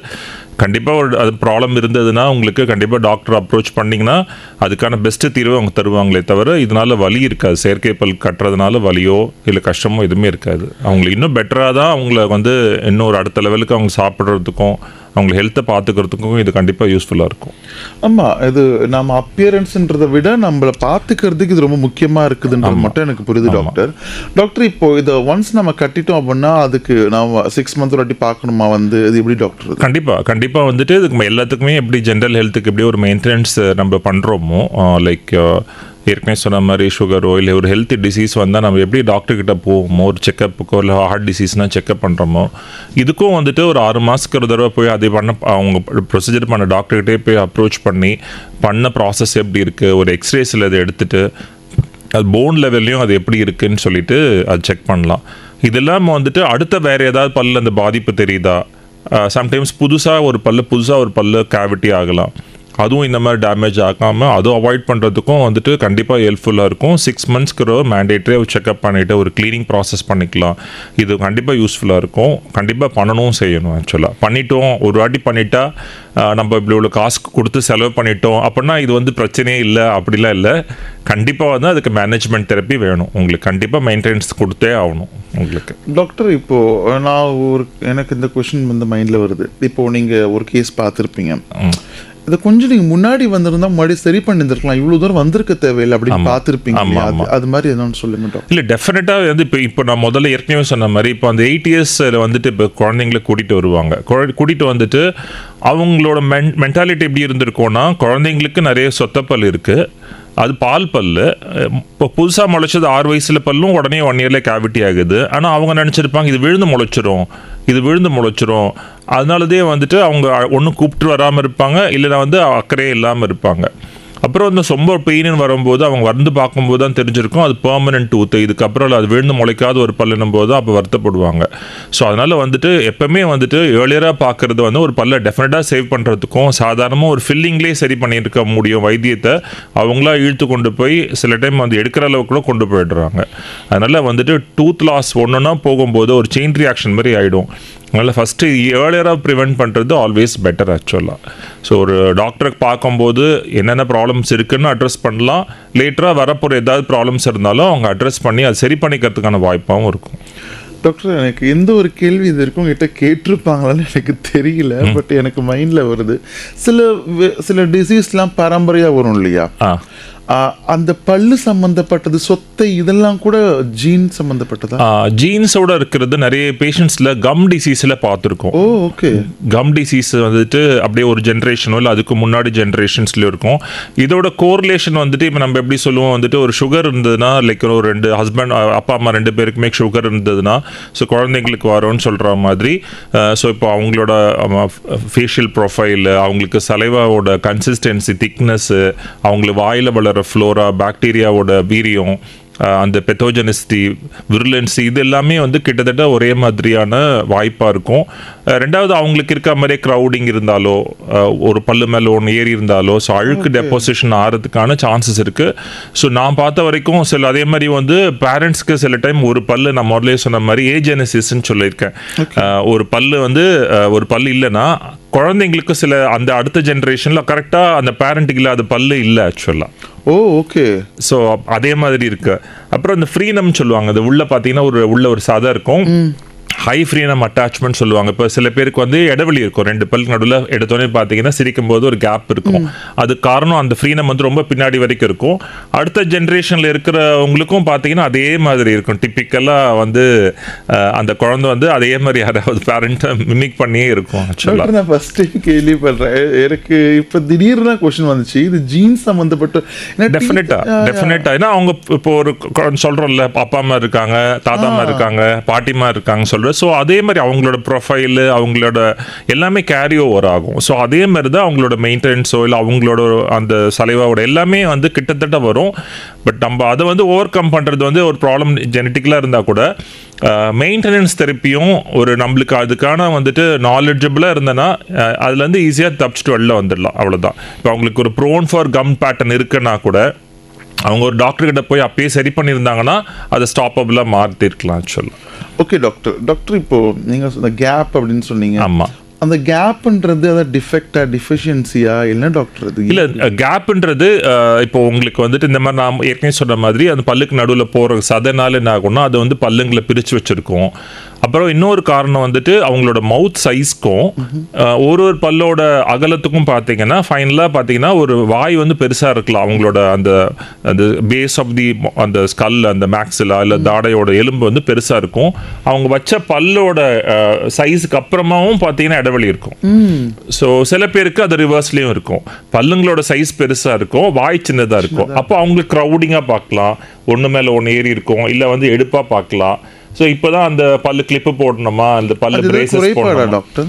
கண்டிப்பாக ஒரு அது ப்ராப்ளம் இருந்ததுன்னா உங்களுக்கு கண்டிப்பாக டாக்டர் அப்ரோச் பண்ணிங்கன்னா அதுக்கான பெஸ்ட்டு தீர்வு அவங்க தருவாங்களே தவிர இதனால் வலி இருக்காது. செயற்கை பல் கட்டுறதுனால வலியோ இல்லை கஷ்டமோ எதுவுமே இருக்காது. அவங்களுக்கு இன்னும் பெட்டராக தான் அவங்கள வந்து இன்னும் ஒரு அடுத்த லெவலுக்கு அவங்க சாப்பிட்றதுக்கும் அவங்க ஹெல்த்தை பார்த்துக்கிறதுக்கும் இது கண்டிப்பாக யூஸ்ஃபுல்லாக இருக்கும். ஆமாம், இது நம்ம அப்பியரன்ஸ்ன்றதை விட நம்மளை பார்த்துக்கிறதுக்கு இது ரொம்ப முக்கியமாக இருக்குதுன்றது மட்டும் எனக்கு புரியுது டாக்டர். டாக்டர், இப்போ இதை ஒன்ஸ் நம்ம கட்டிட்டோம் அப்படின்னா அதுக்கு நம்ம 6 month வாட்டி பார்க்கணுமா? வந்து இது எப்படி டாக்டர்? கண்டிப்பாக வந்துட்டு இதுக்கு எல்லாத்துக்குமே எப்படி ஜென்ரல் ஹெல்த்துக்கு எப்படி ஒரு மெயின்டெனன்ஸ் நம்ம பண்ணுறோமோ, லைக் ஏற்கனவே சொன்ன மாதிரி சுகரோ இல்லை ஒரு ஹெல்த் டிசீஸ் வந்தால் நம்ம எப்படி டாக்டர்கிட்ட போவோமோ, ஒரு செக்கப்புக்கோ இல்லை ஹார்ட் டிசீஸ்னால் செக்கப் பண்ணுறோமோ, இதுக்கும் வந்துட்டு ஒரு 6 மாதத்துக்கு ஒரு தடவை போய் அதை அவங்க ப்ரொசீஜர் பண்ண டாக்டர்கிட்டே போய் அப்ரோச் பண்ண ப்ராசஸ் எப்படி இருக்குது, ஒரு எக்ஸ்ரேஸில் அதை எடுத்துகிட்டு அது போன் லெவல்லையும் அது எப்படி இருக்குதுன்னு சொல்லிட்டு அது செக் பண்ணலாம். இதெல்லாம் வந்துட்டு அடுத்த வேறு ஏதாவது பல்ல அந்த பாதிப்பு தெரியுதா, சம்டைம்ஸ் புதுசாக ஒரு பல்லு கேவிட்டி ஆகலாம், அதுவும் இந்த மாதிரி டேமேஜ் ஆகாமல் அதுவும் அவாய்ட் பண்ணுறதுக்கும் வந்துட்டு கண்டிப்பாக ஹெல்ப்ஃபுல்லாக இருக்கும். 6 monthsக்கு ஒரு மேண்டேட்டரி ஒரு செக்அப் பண்ணிவிட்டு ஒரு க்ளீனிங் ப்ராசஸ் பண்ணிக்கலாம். இது கண்டிப்பாக யூஸ்ஃபுல்லாக இருக்கும். கண்டிப்பாக பண்ணணும், செய்யணும். ஆக்சுவலாக பண்ணிட்டோம், ஒரு வாட்டி பண்ணிட்டா நம்ம இப்படி உள்ள காசு கொடுத்து செலவு பண்ணிட்டோம் அப்படின்னா இது வந்து பிரச்சனையே இல்லை, அப்படிலாம் இல்லை. கண்டிப்பாக வந்து அதுக்கு மேனேஜ்மெண்ட் தெரப்பி வேணும். உங்களுக்கு கண்டிப்பாக மெயின்டெனன்ஸ் கொடுத்தே ஆகணும் உங்களுக்கு. டாக்டர், இப்போது எனக்கு இந்த கொஷின் வந்து மைண்டில் வருது. இப்போது நீங்கள் ஒரு கேஸ் பார்த்துருப்பீங்க, இதை கொஞ்சம் நீங்கள் முன்னாடி வந்திருந்தா முன்னாடி சரி பண்ணியிருந்திருக்கலாம், இவ்வளோ தூரம் வந்திருக்க தேவையில்லை அப்படின்னு பார்த்துருப்பீங்க. அது மாதிரி என்னன்னு சொல்லுங்க டாக்டர். இல்லை, டெஃபினட்டாக வந்து இப்போ நான் முதல்ல ஏற்கனவே சொன்ன மாதிரி இப்போ அந்த 8 years வந்துட்டு இப்போ குழந்தைங்களை கூட்டிகிட்டு வருவாங்க. கூட்டிகிட்டு வந்துட்டு அவங்களோட மென்டாலிட்டி எப்படி இருந்திருக்கோன்னா, குழந்தைங்களுக்கு நிறைய சொத்தப்பல் இருக்குது, அது பால் பல்லு. இப்போ புதுசாக முளைச்சது 6 வயசில் பல்லும் உடனே 1 yearல கேவிட்டி ஆகுது. ஆனால் அவங்க நினச்சிருப்பாங்க இது விழுந்து முளைச்சிரும், அதனாலதே வந்துட்டு அவங்க ஒன்றும் கூப்பிட்டு வராமல் இருப்பாங்க, இல்லைனா வந்து அக்கறையே இல்லாமல் இருப்பாங்க. அப்புறம் இந்த ரொம்ப பெயின் வரும்போது அவங்க வந்து பார்க்கும்போது தான் தெரிஞ்சிருக்கும் அது பெர்மனன்ட் டூத், இதுக்கப்புறம் அது விழுந்து முளைக்காத ஒரு பல்லுன்னும் போது அப்போ வருத்தப்படுவாங்க. ஸோ அதனால் வந்துட்டு எப்பவுமே வந்துட்டு ஏர்லியராக பார்க்குறது வந்து ஒரு பல்லை டெஃபினட்டாக சேவ் பண்ணுறதுக்கும் சாதாரணமாக ஒரு ஃபில்லிங்லேயே சரி பண்ணியிருக்க முடியும் வைத்தியத்தை அவங்களா இழுத்து கொண்டு போய் சில டைம் வந்து எடுக்கிற அளவுக்கு கூட கொண்டு போயிடுறாங்க. அதனால் வந்துட்டு டூத் லாஸ் ஒன்றுனா போகும்போது ஒரு செயின் ரியாக்ஷன் மாதிரி ஆகிடும். அதனால் ஃபஸ்ட்டு ஏர்லியராக ப்ரிவெண்ட் பண்ணுறது ஆல்வேஸ் பெட்டர் ஆக்சுவலாக. ஸோ ஒரு டாக்டருக்கு பார்க்கும்போது என்னென்ன ப்ராப்ளம்ஸ் இருக்குன்னு அட்ரஸ் பண்ணலாம். லேட்டராக வரப்போகிற ஏதாவது ப்ராப்ளம்ஸ் இருந்தாலும் அவங்க அட்ரஸ் பண்ணி அதை சரி பண்ணிக்கிறதுக்கான வாய்ப்பாகவும் இருக்கும். டாக்டர், எனக்கு எந்த ஒரு கேள்வி இது இருக்கும் கிட்ட கேட்டிருப்பாங்களான்னு எனக்கு தெரியல, பட் எனக்கு மைண்டில் வருது. சில டிசீஸ்லாம் பரம்பரையாக வரும் இல்லையா? அந்த பல்லு சம்பந்தப்பட்டது, சொத்தை, இதெல்லாம் கூட ஜீன் சம்பந்தப்பட்டதா? ஜீன்ஸோட இருக்கிறது நிறைய பேஷண்ட்ஸில் கம் டிசீஸில் பார்த்துருக்கோம். ஓ, ஓகே. கம் டிசீஸ் வந்துட்டு அப்படியே ஒரு ஜென்ரேஷனோ இல்லை அதுக்கு முன்னாடி ஜென்ரேஷன்ஸ்லேயும் இருக்கும். இதோட கோரிலேஷன் வந்துட்டு இப்போ நம்ம எப்படி சொல்லுவோம், வந்துட்டு ஒரு சுகர் இருந்ததுன்னா லைக் ஒரு 2 ஹஸ்பண்ட் அப்பா அம்மா 2 பேருக்குமே சுகர் இருந்ததுன்னா ஸோ குழந்தைங்களுக்கு வரும்னு சொல்கிற மாதிரி. ஸோ இப்போ அவங்களோட ஃபேஷியல் ப்ரொஃபைல், அவங்களுக்கு சலைவாவோட கன்சிஸ்டன்சி, திக்னஸ்ஸு, அவங்களுக்கு வாயில் வளர ஃப்ளோரா, பாக்டீரியாவோட வீரியம், அந்த பெத்தோஜெனிசிட்டி, விருலன்சி, இது எல்லாமே வந்து கிட்டத்தட்ட ஒரே மாதிரியான வாய்ப்பாக இருக்கும். ரெண்டாவது அவங்களுக்கு இருக்க மாதிரியே க்ரௌடிங் இருந்தாலோ, ஒரு பல்லு மேலே ஒன்று ஏறி இருந்தாலோ, ஸோ அழுக்கு டெப்போசிஷன் ஆகிறதுக்கான சான்சஸ் இருக்குது. ஸோ நான் பார்த்த வரைக்கும் சில அதே மாதிரி வந்து பேரண்ட்ஸ்க்கு சில டைம் ஒரு பல்லு, நான் முதல்ல சொன்ன மாதிரி ஏஜெனசிஸ்ன்னு சொல்லியிருக்கேன். ஒரு பல்லு வந்து ஒரு பல்லு இல்லைன்னா குழந்தைங்களுக்கு சில அந்த அடுத்த ஜென்ரேஷனில் கரெக்டாக அந்த பேரண்ட்டுக்கு இல்லாத பல்லு இல்லை ஆக்சுவலாக. ஓ, ஓகே. ஸோ அதே மாதிரி இருக்கு. அப்புறம் இந்த ஃப்ரீனம் சொல்லுவாங்க, அது உள்ள பார்த்தீங்கன்னா உள்ள ஒரு சதை இருக்கும், ஹை ஃப்ரீனம் அட்டாச்மெண்ட் சொல்லுவாங்க. இப்போ சில பேருக்கு வந்து இடைவெளி இருக்கும் 2 பல்லுக்கு நடுவில், எடுத்தோடனே பார்த்தீங்கன்னா சிரிக்கும் போது ஒரு கேப் இருக்கும். அது காரணம் அந்த ஃப்ரீனம் வந்து ரொம்ப பின்னாடி வரைக்கும் இருக்கும். அடுத்த ஜென்ரேஷனில் இருக்கிறவங்களுக்கும் பார்த்தீங்கன்னா அதே மாதிரி இருக்கும். டிப்பிக்கலாக வந்து அந்த குழந்தை வந்து அதே மாதிரி யாராவது பேரண்ட்டை மிமிக் பண்ணியே இருக்கும் ஆக்சுவலாக. நான் ஃபர்ஸ்ட் டைம் கேள்விப்படுறேன். எனக்கு இப்போ திடீர்னு கொஸ்டின் வந்துச்சு, இது ஜீன்ஸ் சம்மந்தப்பட்ட. டெஃபினட்டாக ஏன்னா அவங்க இப்போ ஒரு சொல்கிறோம்ல, அப்பா அம்மா இருக்காங்க, தாத்தா அம்மா இருக்காங்க, பாட்டிமா இருக்காங்க சொல்கிறோம். ஸோ அதே மாதிரி அவங்களோட ப்ரொஃபைலு, அவங்களோட எல்லாமே கேரி ஓவர் ஆகும். ஸோ அதே மாதிரி தான் அவங்களோட மெயின்டெனன்ஸோ இல்லை அவங்களோட அந்த சலைவாவோட எல்லாமே வந்து கிட்டத்தட்ட வரும். பட் நம்ம அதை வந்து ஓவர் கம் பண்ணுறது வந்து ஒரு ப்ராப்ளம் ஜெனட்டிக்கலாக இருந்தால் கூட மெயின்டெனன்ஸ் தெரப்பியும் ஒரு நம்மளுக்கு அதுக்கான வந்துட்டு நாலெட்ஜபிளாக இருந்தேன்னா அதுலேருந்து ஈஸியாக தப்பிச்சுட்டு வெளில வந்துடலாம். அவ்வளோதான். இப்போ அவங்களுக்கு ஒரு ப்ரோன் ஃபார் கம் பேட்டர்ன் இருக்குன்னா கூட அவங்க ஒரு டாக்டர்கிட்ட போய் அப்பயே சரி பண்ணியிருந்தாங்கன்னா அதை ஸ்டாப்பபிளாக மாற்றிருக்கலாம் ஆக்சுவலாக. ஓகே டாக்டர், இப்போ நீங்கள் சொன்ன கேப் அப்படின்னு சொன்னீங்க. ஆமாம். அந்த கேப்ன்றது அதை டிஃபெக்டா, டிஃபிஷியன்சியா, என்ன டாக்டர் அது? இல்லை, கேப்ன்றது இப்போ உங்களுக்கு வந்துட்டு இந்த மாதிரி நான் ஏற்கனவே சொன்ன மாதிரி அந்த பல்லுக்கு நடுவில் போகிற சதைனால என்ன ஆகும்னா அது வந்து பல்லுங்களை பிரித்து வச்சுருக்கோம். அப்புறம் இன்னொரு காரணம் வந்துட்டு அவங்களோட மவுத் சைஸ்க்கும் ஒரு பல்லோட அகலத்துக்கும் பார்த்தீங்கன்னா ஃபைனலாக பார்த்தீங்கன்னா ஒரு வாய் வந்து பெருசாக இருக்கலாம். அவங்களோட அந்த பேஸ் ஆஃப் தி அந்த ஸ்கல், அந்த மேக்ஸிலா இல்லை தாடையோட எலும்பு வந்து பெருசாக இருக்கும். அவங்க வச்ச பல்லோட சைஸுக்கு அப்புறமாவும் பார்த்தீங்கன்னா இடைவெளி இருக்கும். ஸோ சில பேருக்கு அது ரிவர்ஸ்லேயும் இருக்கும். பல்லுங்களோட சைஸ் பெருசாக இருக்கும், வாய் சின்னதாக இருக்கும். அப்போ அவங்களுக்கு க்ரௌடிங்காக பார்க்கலாம், ஒன்று மேலே ஒன்று ஏறி இருக்கும், இல்லை வந்து எடுப்பாக பார்க்கலாம். ஸோ இப்போதான் அந்த பல்லு கிளிப்பு போடணுமா, அந்த பல்லு பிரேசஸ் போடணுமா டாக்டர்?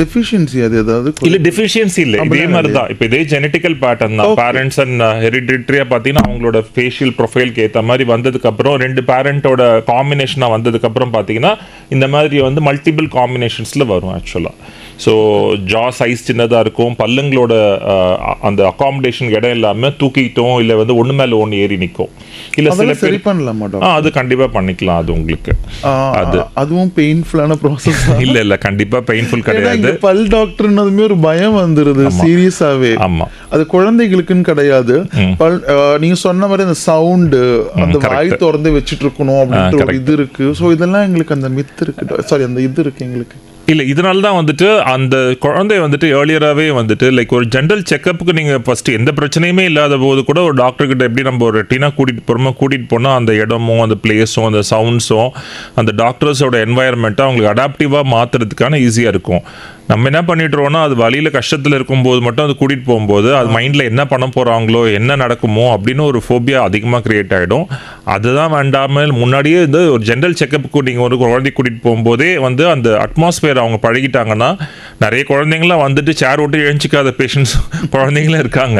டெஃபிஷியன்சி அது ஏதாவது இல்லை, டெஃபிஷியன்சி இல்லை, இதே மாதிரி தான். இப்போ இதே ஜெனட்டிக்கல் பேட்டர்ன் தான். பேரண்ட்ஸ் அண்ட் ஹெரிடிட்ரியா பார்த்தீங்கன்னா அவங்களோட ஃபேஷியல் ப்ரொஃபைலுக்கு ஏற்ற மாதிரி வந்ததுக்கப்புறம் 2 பேரண்ட்டோட காம்பினேஷனாக வந்ததுக்கப்புறம் பார்த்தீங்கன்னா இந்த மாதிரி வந்து மல்டிபிள் காம்பினேஷன்ஸில் வரும் ஆக்சுவலாக. ஸோ ஜா சைஸ் சின்னதாக இருக்கும், பல்லுங்களோட அந்த அகாமடேஷன் இடம் இல்லாமல் தூக்கிட்டோம், இல்லை வந்து ஒன்று மேலே ஒன்று ஏறி நிற்கும். இல்லை சில சரி பண்ணலாமா டாக்டர்? அது கண்டிப்பாக பண்ணிக்கலாம். அது உங்களுக்கு அதுவும் பெயின்ஃபுல்லான ப்ராசஸ்? இல்லை, கண்டிப்பாக பெயின்ஃபுல் கிடையாது. பல் டாக்டர்னதுமே ஒரு பயம் வந்துருது சீரியஸாவே. ஆமா, அது குழந்தைகளுக்குன்னு கிடையாது. நீங்க சொன்ன மாதிரி அந்த சவுண்டு, அந்த வாய் திறந்து வச்சுட்டு இருக்கணும் அப்படின்ற ஒரு இது இருக்கு. ஸோ இதெல்லாம் எங்களுக்கு அந்த மித்து இருக்கு, சாரி அந்த இது இருக்கு எங்களுக்கு. இல்லை, இதனால தான் வந்துட்டு அந்த குழந்தை வந்துட்டு ஏர்லியராகவே வந்துட்டு லைக் ஒரு ஜென்ரல் செக்கப்புக்கு நீங்கள் ஃபஸ்ட்டு எந்த பிரச்சனையுமே இல்லாத போது கூட ஒரு டாக்டர்கிட்ட எப்படி நம்ம ஒரு ரெட்டினாக கூட்டிகிட்டு போனால் அந்த இடமும் அந்த பிளேஸும் அந்த சவுண்ட்ஸும் அந்த டாக்டர்ஸோட என்வாயர்மெண்ட்டை அவங்களுக்கு அடாப்டிவாக மாற்றுறதுக்கான ஈஸியாக இருக்கும். நம்ம என்ன பண்ணிட்டுருவோம்னா அது வழியில் கஷ்டத்தில் இருக்கும்போது மட்டும் அது கூட்டிகிட்டு போகும்போது அது மைண்டில் என்ன பண்ண போகிறாங்களோ என்ன நடக்குமோ அப்படின்னு ஒரு ஃபோபியா அதிகமாக க்ரியேட் ஆகிடும். அதுதான் வேண்டாமல் முன்னாடியே இது ஒரு ஜென்ரல் செக்கப்புக்கு நீங்கள் ஒரு குழந்தை கூட்டிகிட்டு போகும்போதே வந்து அந்த அட்மாஸ்பியர் அவங்க பழகிட்டாங்கன்னா, நிறைய குழந்தைங்களாம் வந்துட்டு சேர் விட்டு எழுச்சிக்காத பேஷண்ட்ஸ் குழந்தைங்களும் இருக்காங்க.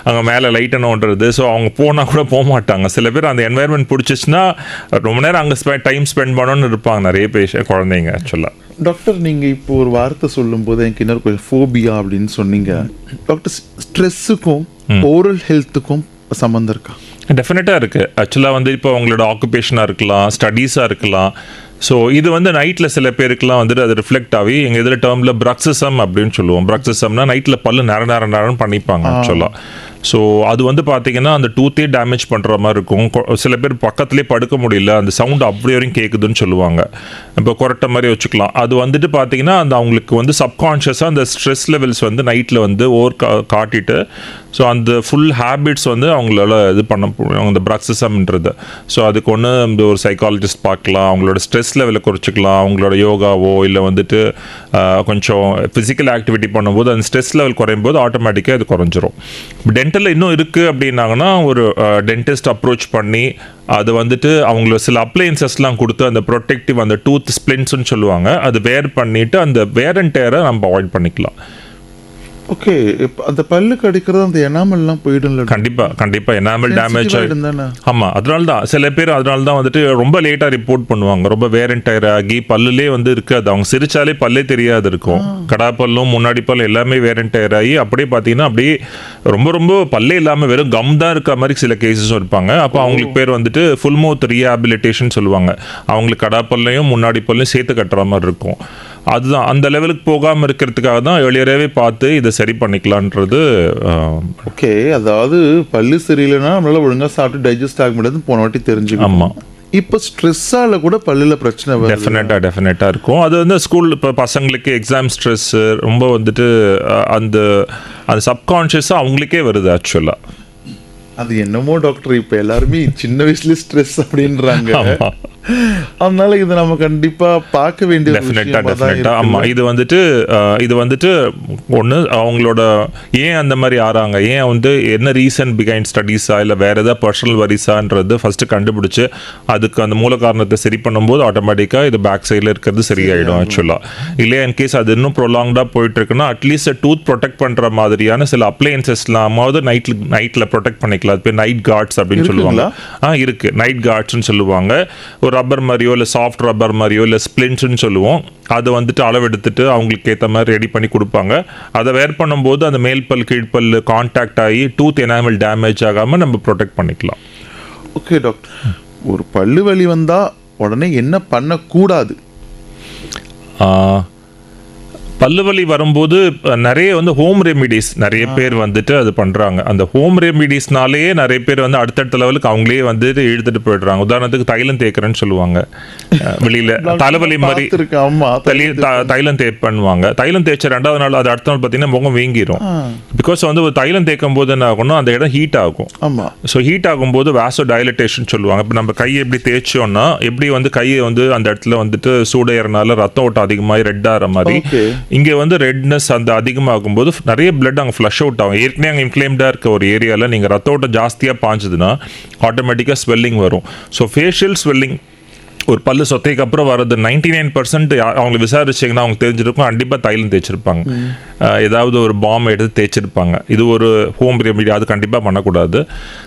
அங்கே மேலே லைட் நோண்டுறது. ஸோ அவங்க போனால் கூட போக மாட்டாங்க. சில பேர் அந்த என்வாயர்மெண்ட் பிடிச்சிச்சுன்னா ரொம்ப நேரம் அங்கே டைம் ஸ்பெண்ட் பண்ணணும்னு இருப்பாங்க நிறைய குழந்தைங்க ஆக்சுவலாக. டாக்டர், நீங்கள் இப்போ ஒரு வார்த்தை சொல்லும்போது எனக்கு இன்னொரு கொஞ்சம் ஃபோபியா அப்படின்னு சொன்னீங்க டாக்டர். ஸ்ட்ரெஸ்ஸுக்கும் ஓரல் ஹெல்த்துக்கும் சம்மந்தம் இருக்கா? டெஃபினட்டாக இருக்குது. ஆக்சுவலாக வந்து இப்போ அவங்களோட ஆக்குபேஷனாக இருக்கலாம், ஸ்டடீஸாக இருக்கலாம். ஸோ இது வந்து நைட்டில் சில பேருக்குலாம் வந்துட்டு அது ரிஃப்ளெக்ட் ஆகி எங்கள் இதில் டேர்மில் ப்ரக்சிசம் அப்படின்னு சொல்லுவோம். ப்ரக்சிசம்னா நைட்டில் பல்லு நேரம் பண்ணிப்பாங்க ஆக்சுவலாக. ஸோ அது வந்து பார்த்தீங்கன்னா அந்த டூத்தே டேமேஜ் பண்ணுற மாதிரி இருக்கும். சில பேர் பக்கத்துலேயே படுக்க முடியல, அந்த சவுண்டு அப்படி வரையும் கேட்குதுன்னு சொல்லுவாங்க. இப்போ கொரட்டை மாதிரி வச்சுக்கலாம். அது வந்துட்டு பார்த்தீங்கன்னா அந்த அவங்களுக்கு வந்து சப்கான்ஷியஸாக அந்த ஸ்ட்ரெஸ் லெவல்ஸ் வந்து நைட்டில் வந்து காட்டிட்டு ஸோ அந்த ஃபுல் ஹேபிட்ஸ் வந்து அவங்களால இது பண்ண அந்த ப்ரக்சிசம்ன்றது. ஸோ அதுக்கு ஒன்று இந்த ஒரு சைக்காலஜிஸ்ட் பார்க்கலாம், அவங்களோட ஸ்ட்ரெஸ் லெவலை குறைச்சிக்கலாம். அவங்களோட யோகாவோ இல்லை வந்துட்டு கொஞ்சம் ஃபிசிக்கல் ஆக்டிவிட்டி பண்ணும்போது அந்த ஸ்ட்ரெஸ் லெவல் குறையும் போது ஆட்டோமேட்டிக்காக அது குறைஞ்சிரும். டென்டலில் இன்னும் இருக்குது அப்படின்னாங்கன்னா ஒரு டென்டிஸ்ட் அப்ரோச் பண்ணி அது வந்துட்டு அவங்கள சில அப்ளையன்சஸ்லாம் கொடுத்து அந்த ப்ரொடெக்டிவ் அந்த டூத் ஸ்ப்ளின்ஸ்ன்னு சொல்லுவாங்க, அது வேர் பண்ணிவிட்டு அந்த வேர் அண்ட் டேரை நம்ம அவாய்ட் பண்ணிக்கலாம். ஓகே, இப்போ அந்த பல்லு கடிக்கிறது அந்த எனாமல்லாம் போயிடும்ல? கண்டிப்பாக எனாமல் டேமேஜ் ஆகிடும். ஆமாம், அதனால தான் சில பேர் அதனால தான் வந்துட்டு ரொம்ப லேட்டாக ரிப்போர்ட் பண்ணுவாங்க. ரொம்ப வேர் அண்ட் டயர் ஆகி பல்லுலே வந்து இருக்காது, அவங்க சிரிச்சாலே பல்லே தெரியாது இருக்கும். கடாப்பல்லும் முன்னாடி பல் எல்லாமே வேர் அண்ட் டயர் ஆகி அப்படியே பார்த்தீங்கன்னா அப்படியே ரொம்ப பல்லே இல்லாமல் வெறும் கம் தான் இருக்க மாதிரி சில கேசஸும் இருப்பாங்க. அப்போ அவங்களுக்கு பேர் வந்துட்டு ஃபுல் மவுத் ரீஹாபிலிட்டேஷன் சொல்லுவாங்க. அவங்களுக்கு கடாப்பல்லையும் முன்னாடி பல்லையும் சேர்த்து கட்டுற மாதிரி இருக்கும். அதுதான் அந்த லெவலுக்கு போகாமல் இருக்கிறதுக்காக தான் எளியராகவே பார்த்து இதை சரி பண்ணிக்கலான்றது. ஓகே, அதாவது பல்லு சரியில்லைன்னா நம்மளால ஒழுங்காக சாப்பிட்டு டைஜஸ்ட் ஆக முடியாது போன வாட்டி தெரிஞ்சுக்கணும். ஆமாம், இப்போ ஸ்ட்ரெஸ்ஸால் கூட பல்லில் பிரச்சனை வருது. டெஃபினட்டாக இருக்கும். அது வந்து ஸ்கூல் இப்போ பசங்களுக்கு எக்ஸாம் ஸ்ட்ரெஸ்ஸு ரொம்ப வந்துட்டு அந்த சப்கான்ஷியஸாக அவங்களுக்கே வருது ஆக்சுவலாக. அது என்னமோ டாக்டர், இப்போ எல்லாருமே சின்ன வயசுலேயே ஸ்ட்ரெஸ் அப்படின்றாங்க. அதனால இதை நம்ம கண்டிப்பா பார்க்க வேண்டிய டெஃபினட்டா. ஆமா, இது வந்துட்டு ஒன்று அவங்களோட ஏன் அந்த மாதிரி ஆறாங்க, ஏன் வந்து என்ன ரீசன் பிஹைண்ட் ஸ்டடீஸா இல்லை வேற ஏதாவது பர்சனல் வரிசான்றது ஃபர்ஸ்ட் கண்டுபிடிச்சு அதுக்கு அந்த மூல காரணத்தை சரி பண்ணும்போது ஆட்டோமேட்டிக்காக இது பேக் சைடில் இருக்கிறது சரியாயிடும் ஆக்சுவலாக. இல்லையா இன்கேஸ் அது இன்னும் ப்ரொலாங்டாக போயிட்டு இருக்குன்னா அட்லீஸ்ட் டூத் ப்ரொடெக்ட் பண்ணுற மாதிரியான சில அப்ளையன்சஸ்லாமாவது நைட்டில் ப்ரொடெக்ட் பண்ணிக்கலாம். அது பேர் நைட் கார்ட்ஸ் அப்படின்னு சொல்லுவாங்க. இருக்கு நைட் கார்ட்ஸ்ன்னு சொல்லுவாங்க. ஒரு ரப்பர் மாதிரியோ இல்லை சாஃப்ட் ரப்பர் மாதிரியோ இல்லை ஸ்ப்ளின்ட்ஸ்ன்னு சொல்லுவோம். அதை வந்துட்டு அளவெடுத்துட்டு அவங்களுக்கு ஏற்ற மாதிரி ரெடி பண்ணி கொடுப்பாங்க. அதை வேர் பண்ணும்போது அந்த மேல்பல் கீழ்பல் கான்டாக்ட் ஆகி டூத் எனாமல் டேமேஜ் ஆகாமல் நம்ம ப்ரொடெக்ட் பண்ணிக்கலாம். ஓகே டாக்டர், ஒரு பல்லு வலி வந்தால் உடனே என்ன பண்ணக்கூடாது? பல்லு வலி வரும்போது நிறைய வந்து ஹோம் ரெமிடிஸ் நிறைய பேர் வந்துட்டு அது பண்ணுறாங்க. அந்த ஹோம் ரெமிடிஸ்னாலே நிறைய பேர் வந்து அடுத்தடுத்த லெவலுக்கு அவங்களே வந்துட்டு இழுத்துட்டு போயிடுறாங்க. உதாரணத்துக்கு தைலம் தேய்க்கிறேன்னு சொல்லுவாங்க. வெளியில் தலைவலி மாதிரி தைலம் பண்ணுவாங்க. தைலம் தேய்ச்ச 2வது நாள் அது அடுத்த நாள் பார்த்தீங்கன்னா முகம் வீங்கிரும். பிகாஸ் வந்து ஒரு தைலம் தேய்க்கும் போது என்ன ஆகும்னா அந்த இடம் ஹீட் ஆகும். ஸோ ஹீட் ஆகும்போது வாசோ டைலட்டேஷன் சொல்லுவாங்க. இப்போ நம்ம கையை எப்படி தேய்ச்சோம்னா எப்படி வந்து கையை வந்து அந்த இடத்துல வந்துட்டு சூடையறனால ரத்தம் ஓட்டம் அதிகமாக ரெட் ஆகிற மாதிரி இங்கே வந்து ரெட்னஸ் அந்த அதிகமாகும் போது நிறைய பிளட் அங்கே ஃப்ளஷ் அவுட் ஆகும். ஏற்கனவே அங்கே இன்ஃப்ளேம்டாக இருக்க ஒரு ஏரியாவில் நீங்கள் ரத்த ஓட்டம் ஜாஸ்தியாக பாஞ்சதுன்னா ஆட்டோமேட்டிக்காக ஸ்வெல்லிங் வரும். ஸோ ஃபேஷியல் ஸ்வெல்லிங் ஒரு பல்லு சொத்தைக்கு அப்புறம் வர்றது 99% அவங்களை விசாரிச்சிங்கன்னா அவங்க தெரிஞ்சிருக்கும் கண்டிப்பாக தைலம் தேய்ச்சிருப்பாங்க, ஏதாவது ஒரு பாம் எடுத்து தேய்ச்சிருப்பாங்க. இது ஒரு ஹோம் ரெமிடி, அது கண்டிப்பாக பண்ணக்கூடாது.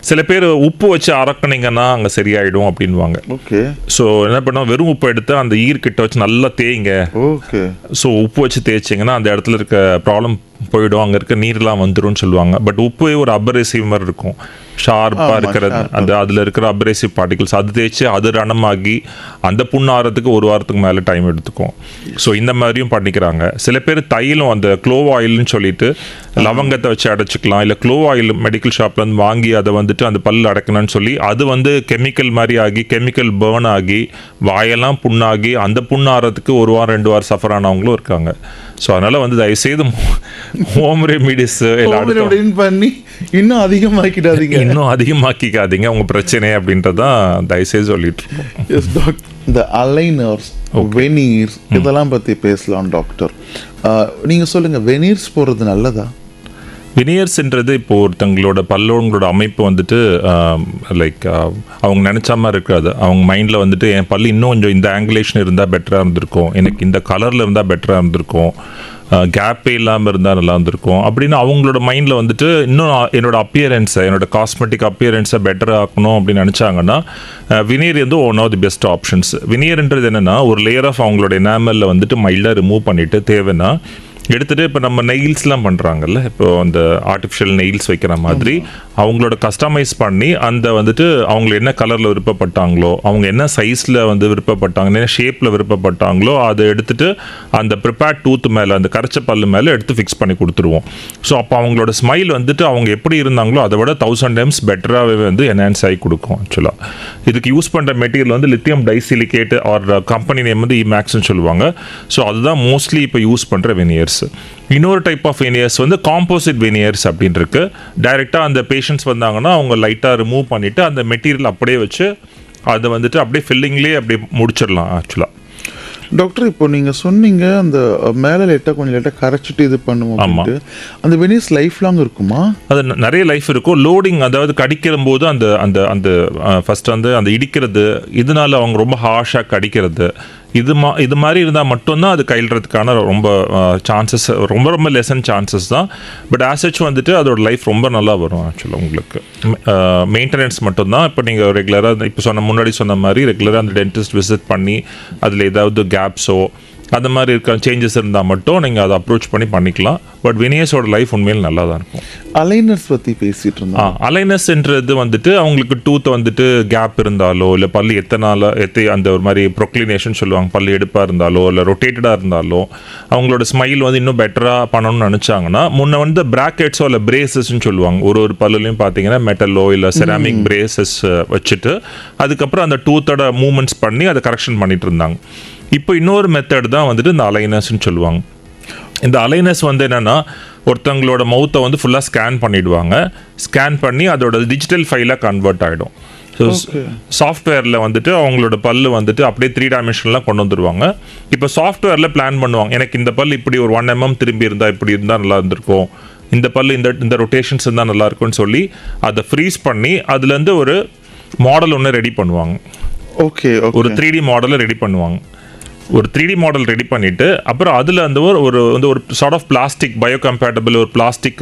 சில பேர் உப்பு வச்சு அறக்குனீங்கன்னா அங்கே சரியாயிடும் அப்படின்வாங்க. ஓகே, ஸோ என்ன பண்ணோம், வெறும் உப்பு எடுத்து அந்த ஈர்க்கிட்ட வச்சு நல்லா தேய்ங்க. ஓகே, ஸோ உப்பு வச்சு தேய்ச்சிங்கன்னா அந்த இடத்துல இருக்க ப்ராப்ளம் போயிடும், அங்கே இருக்க நீர்லாம் வந்துடும் சொல்லுவாங்க. பட் உப்பு ஒரு அபரேசிவ் மாதிரி இருக்கும், ஷார்ப்பாக இருக்கிறது அந்த அதில் இருக்கிற அப்ரேசிவ் பார்ட்டிகல்ஸ் அது தேய்ச்சி அது ரணமாகி அந்த புண்ணு ஆறதுக்கு 1 வாரத்துக்கு மேலே டைம் எடுத்துக்கும். ஸோ இந்த மாதிரியும் பண்ணிக்கிறாங்க. சில பேர் தைலம் அந்த க்ளோவ் ஆயில்னு சொல்லிட்டு லவங்கத்தை வச்சு அடைச்சிக்கலாம், இல்லை க்ளோவ் ஆயில் மெடிக்கல் ஷாப்லேருந்து வாங்கி அதை வந்துட்டு அந்த பல் அடைக்கணும்னு சொல்லி அது வந்து கெமிக்கல் மாதிரி ஆகி கெமிக்கல் பேர்ன் ஆகி வாயெல்லாம் புண்ணாகி அந்த புண்ணு ஆறதுக்கு 1 வாரம் 2 வாரம் சஃபர் ஆனவங்களும் இருக்காங்க. ஸோ அதனால் வந்து தயவுசெய்து ஹோம் ரெமிடிஸ் பண்ணி இன்னும் அதிகமாக்கிக்காதீங்க உங்கள் பிரச்சனை அப்படின்றதான் தயவுசெய்து சொல்லிட்டு இருக்கோம். இந்த அலைனர்ஸ், வெனீர்ஸ் இதெல்லாம் பற்றி பேசலாம் டாக்டர். நீங்க சொல்லுங்க, வெனீர்ஸ் போடுறது நல்லதா? வினியர்ஸ்ன்றது இப்போ ஒருத்தங்களோட பல்லோங்களோட அமைப்பு வந்துட்டு லைக் அவங்க நினச்ச மாதிரி இருக்காது. அவங்க மைண்டில் வந்துட்டு என் பல்லு இன்னும் கொஞ்சம் இந்த ஆங்குலேஷன் இருந்தால் பெட்டராக இருந்திருக்கும், எனக்கு இந்த கலரில் இருந்தால் பெட்டராக இருந்திருக்கும், கேப்பே இல்லாமல் இருந்தால் நல்லா இருந்திருக்கும் அப்படின்னு அவங்களோட மைண்டில் வந்துட்டு இன்னும் என்னோட அப்பியரன்ஸை, என்னோட காஸ்மெட்டிக் அப்பியரன்ஸை பெட்டர் ஆக்கணும் அப்படின்னு நினச்சாங்கன்னா வினியர் வந்து one of the best options. வினியர்ன்றது என்னென்னா ஒரு லேயர் ஆஃப் அவங்களோட எனாமலில் வந்துட்டு மைல்டாக ரிமூவ் பண்ணிவிட்டு தேவைன்னா எடுத்துகிட்டு இப்போ நம்ம நெயில்ஸ்லாம் பண்ணுறாங்கல்ல, இப்போ அந்த ஆர்டிஃபிஷியல் நெயில்ஸ் வைக்கிற மாதிரி அவங்களோட கஸ்டமைஸ் பண்ணி அந்த வந்துட்டு அவங்க என்ன கலரில் விருப்பப்பட்டாங்களோ, அவங்க என்ன சைஸில் வந்து விருப்பப்பட்டாங்க, என்ன ஷேப்பில் விருப்பப்பட்டாங்களோ அதை எடுத்துகிட்டு அந்த ப்ரிப்பேர்ட் டூத் மேலே, அந்த கரைச்ச பல்லு மேலே எடுத்து ஃபிக்ஸ் பண்ணி கொடுத்துருவோம். ஸோ அப்போ அவங்களோட ஸ்மைல் வந்துட்டு அவங்க எப்படி இருந்தாங்களோ அதை விட 1000 டைம்ஸ் பெட்டராகவே வந்து என்ஹான்ஸ் ஆகி கொடுக்கும். ஆக்சுவலாக இதுக்கு யூஸ் பண்ணுற மெட்டீரியல் வந்து லித்தியம் டைசிலிகேட் ஆர் கம்பெனி நேம் வந்து இமேக்ஸ்ன்னு சொல்லுவாங்க. ஸோ அதுதான் மோஸ்ட்லி இப்போ யூஸ் பண்ணுற வெனியர்ஸ். இன்னொரு டைப் ஆஃப் வெனியர்ஸ் வந்து காம்போசிட் வெனியர்ஸ் அப்படின்னு இருக்கு. டைரெக்டாக அந்த பேஷண்ட்ஸ் வந்தாங்கன்னா அவங்க லைட்டாக ரிமூவ் பண்ணிவிட்டு அந்த மெட்டீரியல் அப்படியே வச்சு அதை வந்துட்டு அப்படியே ஃபில்லிங்லேயே அப்படியே முடிச்சிடலாம். ஆக்சுவலாக டாக்டர், இப்போ நீங்க சொன்னீங்க அந்த மேலே லைட்டாக கொஞ்சம் லைட்டாக கரைச்சிட்டு இது பண்ணுவோம் அப்படின்ட்டு, அந்த வெனியர்ஸ் லைஃப் லாங் இருக்குமா? அது நிறைய லைஃப் இருக்கும். லோடிங், அதாவது கடிக்கிற போது அந்த அந்த அந்த ஃபர்ஸ்ட் வந்து அந்த இடிக்கிறது, இதனால அவங்க ரொம்ப ஹார்ஷாக கடிக்கிறது, இது மாதிரி இருந்தால் மட்டும்தான் அது கையிடுறதுக்கான ரொம்ப சான்சஸ் ரொம்ப லெசன் சான்சஸ் தான். பட் ஆசச் வந்துட்டு அதோட லைஃப் ரொம்ப நல்லா வரும். ஆக்சுவலாக உங்களுக்கு மெயின்டெனன்ஸ் மட்டும்தான். இப்போ நீங்கள் ரெகுலராக இப்போ முன்னாடி சொன்ன மாதிரி ரெகுலராக அந்த டென்டிஸ்ட் விசிட் பண்ணி அதில் ஏதாவது கேப்ஸோ அந்த மாதிரி இருக்க சேஞ்சஸ் இருந்தால் மட்டும் நீங்கள் அதை அப்ரோச் பண்ணிக்கலாம். பட் வெனியர்ஸோட லைஃப் உண்மையில் நல்லா தான் இருக்கும். அலைனர்ஸ் பற்றி பேசிகிட்டு இருந்தோம். அலைனஸ்ன்றது வந்துட்டு அவங்களுக்கு டூத் வந்துட்டு கேப் இருந்தாலோ இல்லை பல்லு அந்த ஒரு மாதிரி ப்ரொக்ளினேஷன் சொல்லுவாங்க, பல்லு எடுப்பாக இருந்தாலோ இல்லை ரொட்டேட்டடாக இருந்தாலோ அவங்களோட ஸ்மைல் வந்து இன்னும் பெட்டராக பண்ணணும்னு நினச்சாங்கன்னா முன்ன வந்து பிராக்கெட்ஸோ இல்லை பிரேசஸ்ன்னு சொல்லுவாங்க. ஒரு பல்லுலையும் பார்த்தீங்கன்னா மெட்டலோ இல்லை செராமிக் பிரேசஸ் வச்சுட்டு அதுக்கப்புறம் அந்த டூத்தோட மூவ்மெண்ட்ஸ் பண்ணி அதை கரெக்ஷன் பண்ணிட்டு இருந்தாங்க. இப்போ இன்னொரு மெத்தட் தான் வந்துட்டு இந்த அலைனஸ்ன்னு சொல்லுவாங்க. இந்த அலைனஸ் வந்து என்னென்னா ஒருத்தவங்களோட மவுத்தை வந்து ஃபுல்லாக ஸ்கேன் பண்ணிவிடுவாங்க. ஸ்கேன் பண்ணி அதோட டிஜிட்டல் ஃபைலாக கன்வெர்ட் ஆகிடும். ஸோ சாஃப்ட்வேரில் வந்துட்டு அவங்களோட பல்லு வந்துட்டு அப்படியே 3 டைமென்ஷன்லாம் கொண்டு வந்துடுவாங்க. இப்போ சாஃப்ட்வேரில் பிளான் பண்ணுவாங்க, எனக்கு இந்த பல் இப்படி ஒரு 1 mm திரும்பி இருந்தால் இப்படி இருந்தால் நல்லா இருந்திருக்கும், இந்த பல்லு இந்த ரொட்டேஷன்ஸ் இருந்தால் நல்லா இருக்கும்னு சொல்லி அதை ஃப்ரீஸ் பண்ணி அதுலேருந்து ஒரு மாடல் ஒன்று ரெடி பண்ணுவாங்க. ஒரு 3D மாடலை ரெடி பண்ணுவாங்க. ஒரு 3D மாடல் ரெடி பண்ணிவிட்டு அப்புறம் அதில் அந்த ஒரு சார்ட் ஆஃப் பிளாஸ்டிக் பயோகம்பேட்டபிள் ஒரு பிளாஸ்டிக்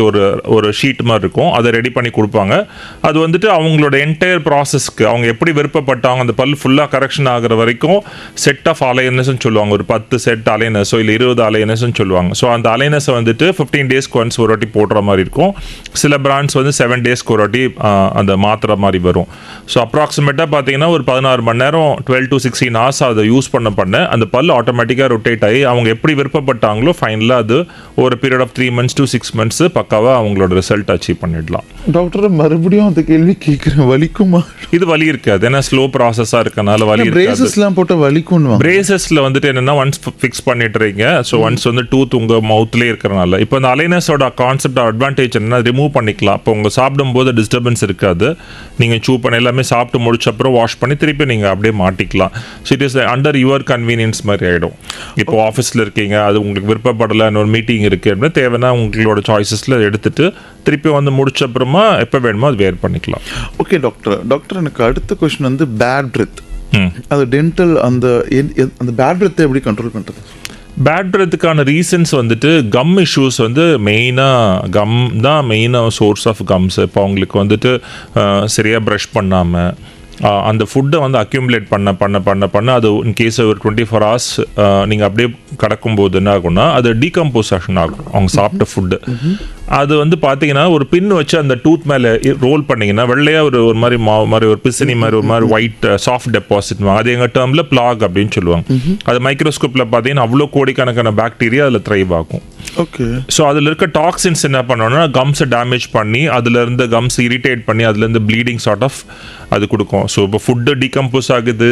ஒரு ஷீட் மாதிரி இருக்கும், அதை ரெடி பண்ணி கொடுப்பாங்க. அது வந்துட்டு அவங்களோட என்டையர் ப்ராசஸ்க்கு அவங்க எப்படி விருப்பப்பட்டாங்க அந்த பல் ஃபுல்லாக கரெக்ஷன் ஆகிற வரைக்கும் செட் ஆஃப் அலைனஸ்ன்னு சொல்லுவாங்க. ஒரு 10 செட் அலைனஸோ இல்லை 20 அலைனஸ்ன்னு சொல்லுவாங்க. ஸோ அந்த அலைனஸை வந்துட்டு 15 டேஸ்க்கு ஒன்ஸ் ஒரு வாட்டி போடுற மாதிரி இருக்கும். சில பிராண்ட்ஸ் வந்து 7 டேஸ்க்கு ஒரு வாட்டி அந்த மாத்திர மாதிரி வரும். ஸோ அப்ராக்சிமேட்டாக பார்த்தீங்கன்னா ஒரு 16 மணி நேரம் 12 to 16 hours அதை யூஸ் பண்ண அந்த பல் ஆட்டோமேட்டிக்காக ரொட்டேட் ஆகி அவங்க எப்படி விருப்பப்பட்டாங்களோ ஃபைனலாக அது ஒரு period of 3 months to 6 months பக்காவாக அவங்களோட ரிசல்ட் அச்சீவ் பண்ணிடலாம். டாக்டர், மறுபடியும் அந்த கேள்வி கேட்குறேன், வலிக்குமா? இது வலி இருக்காது, ஏன்னா ஸ்லோ ப்ராசஸாக இருக்கனால வலி இருக்காது. பிரேசஸ்லாம் போட்டு வலிக்கும். பிரேசஸில் வந்துட்டு என்னென்னா ஒன்ஸ் ஃபிக்ஸ் பண்ணிட்டுறீங்க, ஸோ ஒன்ஸ் வந்து டூத் உங்கள் மவுத்லேயே இருக்கிறனால இப்போ இந்த அலைனஸோட கான்செப்ட் அட்வான்டேஜ் என்னன்னா ரிமூவ் பண்ணிக்கலாம். இப்போ உங்கள் சாப்பிடும்போது டிஸ்டர்பன்ஸ் இருக்காது, நீங்கள் சூ பண்ண எல்லாமே சாப்பிட்டு முடிச்ச அப்புறம் வாஷ் பண்ணி திருப்பி நீங்கள் அப்படியே மாட்டிக்கலாம். So it is under your convenience மாதிரி ஆகிடும். இப்போ ஆஃபீஸில் இருக்கீங்க, அது உங்களுக்கு விருப்பப்படலை, ஒரு மீட்டிங் இருக்குது அப்படின்னா தேவைன்னா உங்களோட சாய்ஸஸில் எடுத்துட்டு திருப்பி வந்து முடிச்ச அப்புறமா எப்போ வேணுமோ அது வேர் பண்ணிக்கலாம். ஓகே டாக்டர், எனக்கு அடுத்த கொஸ்டின் வந்து பேட் பிரெத். அது டென்டல் அந்த பேட் பிரெத்தை எப்படி கண்ட்ரோல் பண்ணுறது? பேட் பிரெத்துக்கான ரீசன்ஸ் வந்துட்டு கம் இஷ்யூஸ் வந்து மெயினாக சோர்ஸ் ஆஃப் கம்ஸ். இப்போ அவங்களுக்கு வந்துட்டு சரியாக ப்ரஷ் பண்ணாமல் அந்த ஃபுட்டை வந்து அக்யூமுலேட் பண்ண அது இன்கேஸ் ஒரு 24 hours நீங்கள் அப்படியே கடக்கும்போது என்ன ஆகும்னா அது டீகம்போசேஷன் ஆகும். அவங்க சாப்பிட்ட ஃபுட்டு அது வந்து பார்த்தீங்கன்னா ஒரு பின் வச்சு அந்த டூத் மேலே ரோல் பண்ணிங்கன்னா வெள்ளையாக ஒரு மாதிரி ஒரு பிசினி மாதிரி ஒரு மாதிரி ஒயிட் சாஃப்ட் டெபாசிட், அது எங்கள் டேர்மில் பிளாக் அப்படின்னு சொல்லுவாங்க. அது மைக்ரோஸ்கோப்பில் பார்த்தீங்கன்னா அவ்வளோ கோடிக்கணக்கான பாக்டீரியா அதில் த்ரைவ் ஆகும். ஓகே. ஸோ அதில் இருக்க டாக்ஸின்ஸ் என்ன பண்ணோன்னா கம்ஸை டேமேஜ் பண்ணி அதுலேருந்து கம்ஸ் இரிட்டேட் பண்ணி அதுலேருந்து ப்ளீடிங் சார்ட் ஆஃப் அது கொடுக்கும். ஸோ இப்போ ஃபுட்டு டீகம்போஸ் ஆகுது,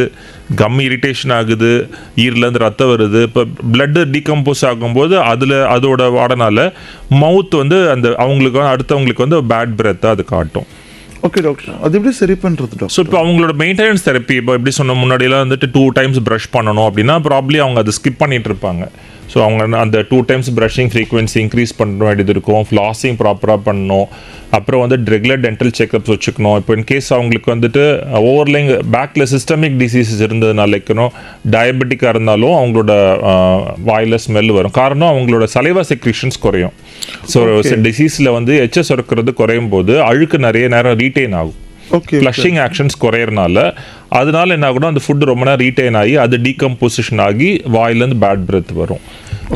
கம் இரிட்டேஷன் ஆகுது, ஈரிலேருந்து ரத்தம் வருது. இப்போ பிளட்டு டீகம்போஸ் ஆகும்போது அதோட வாடனால மவுத் வந்து அந்த அவங்களுக்கு அடுத்தவங்களுக்கு வந்து பேட் பிரெத்தாக அது காட்டும். ஓகே டாக்டர், அது எப்படி சரி பண்ணுறது டாக்டர்? ஸோ இப்போ அவங்களோட மெயின்டெனன்ஸ் தெரப்பி இப்போ எப்படி சொன்ன முன்னாடியெல்லாம் வந்துட்டு 2 times ப்ரஷ் பண்ணணும் அப்படின்னா ப்ராப்ளி அவங்க அதை ஸ்கிப் பண்ணிட்டு இருப்பாங்க. ஸோ அவங்க அந்த 2 times ப்ரஷிங் ஃப்ரீக்வன்சி இன்க்ரீஸ் பண்ண வேண்டியது இருக்கும், ஃப்ளாஸிங் ப்ராப்பராக பண்ணணும், அப்புறம் வந்து ரெகுலர் டென்டல் செக்அப்ஸ் வச்சுக்கணும். இப்போ இன்கேஸ் அவங்களுக்கு வந்துட்டு ஓவர்லைங் பேக்கில் சிஸ்டமிக் டிசீசஸ் இருந்ததுனால இருக்கணும், டயபெட்டிக்காக இருந்தாலும் அவங்களோட வாயில் ஸ்மெல் வரும். காரணம் அவங்களோட சலைவா செக்ரீஷன்ஸ் குறையும். ஸோ டிசீஸில் வந்து எச்சஸ் சுரக்கிறது குறையும் போது அழுக்கு நிறைய நேரம் ரீட்டைன் ஆகும். ஃப்ளஷிங் ஆக்ஷன்ஸ் குறையறனால அதனால என்ன ஆகணும், அந்த ஃபுட் ரொம்ப நேரம் ரீட்டைன் ஆகி அது டீகம்போசிஷன் ஆகி வாயிலேருந்து பேட் பிரெத் வரும்.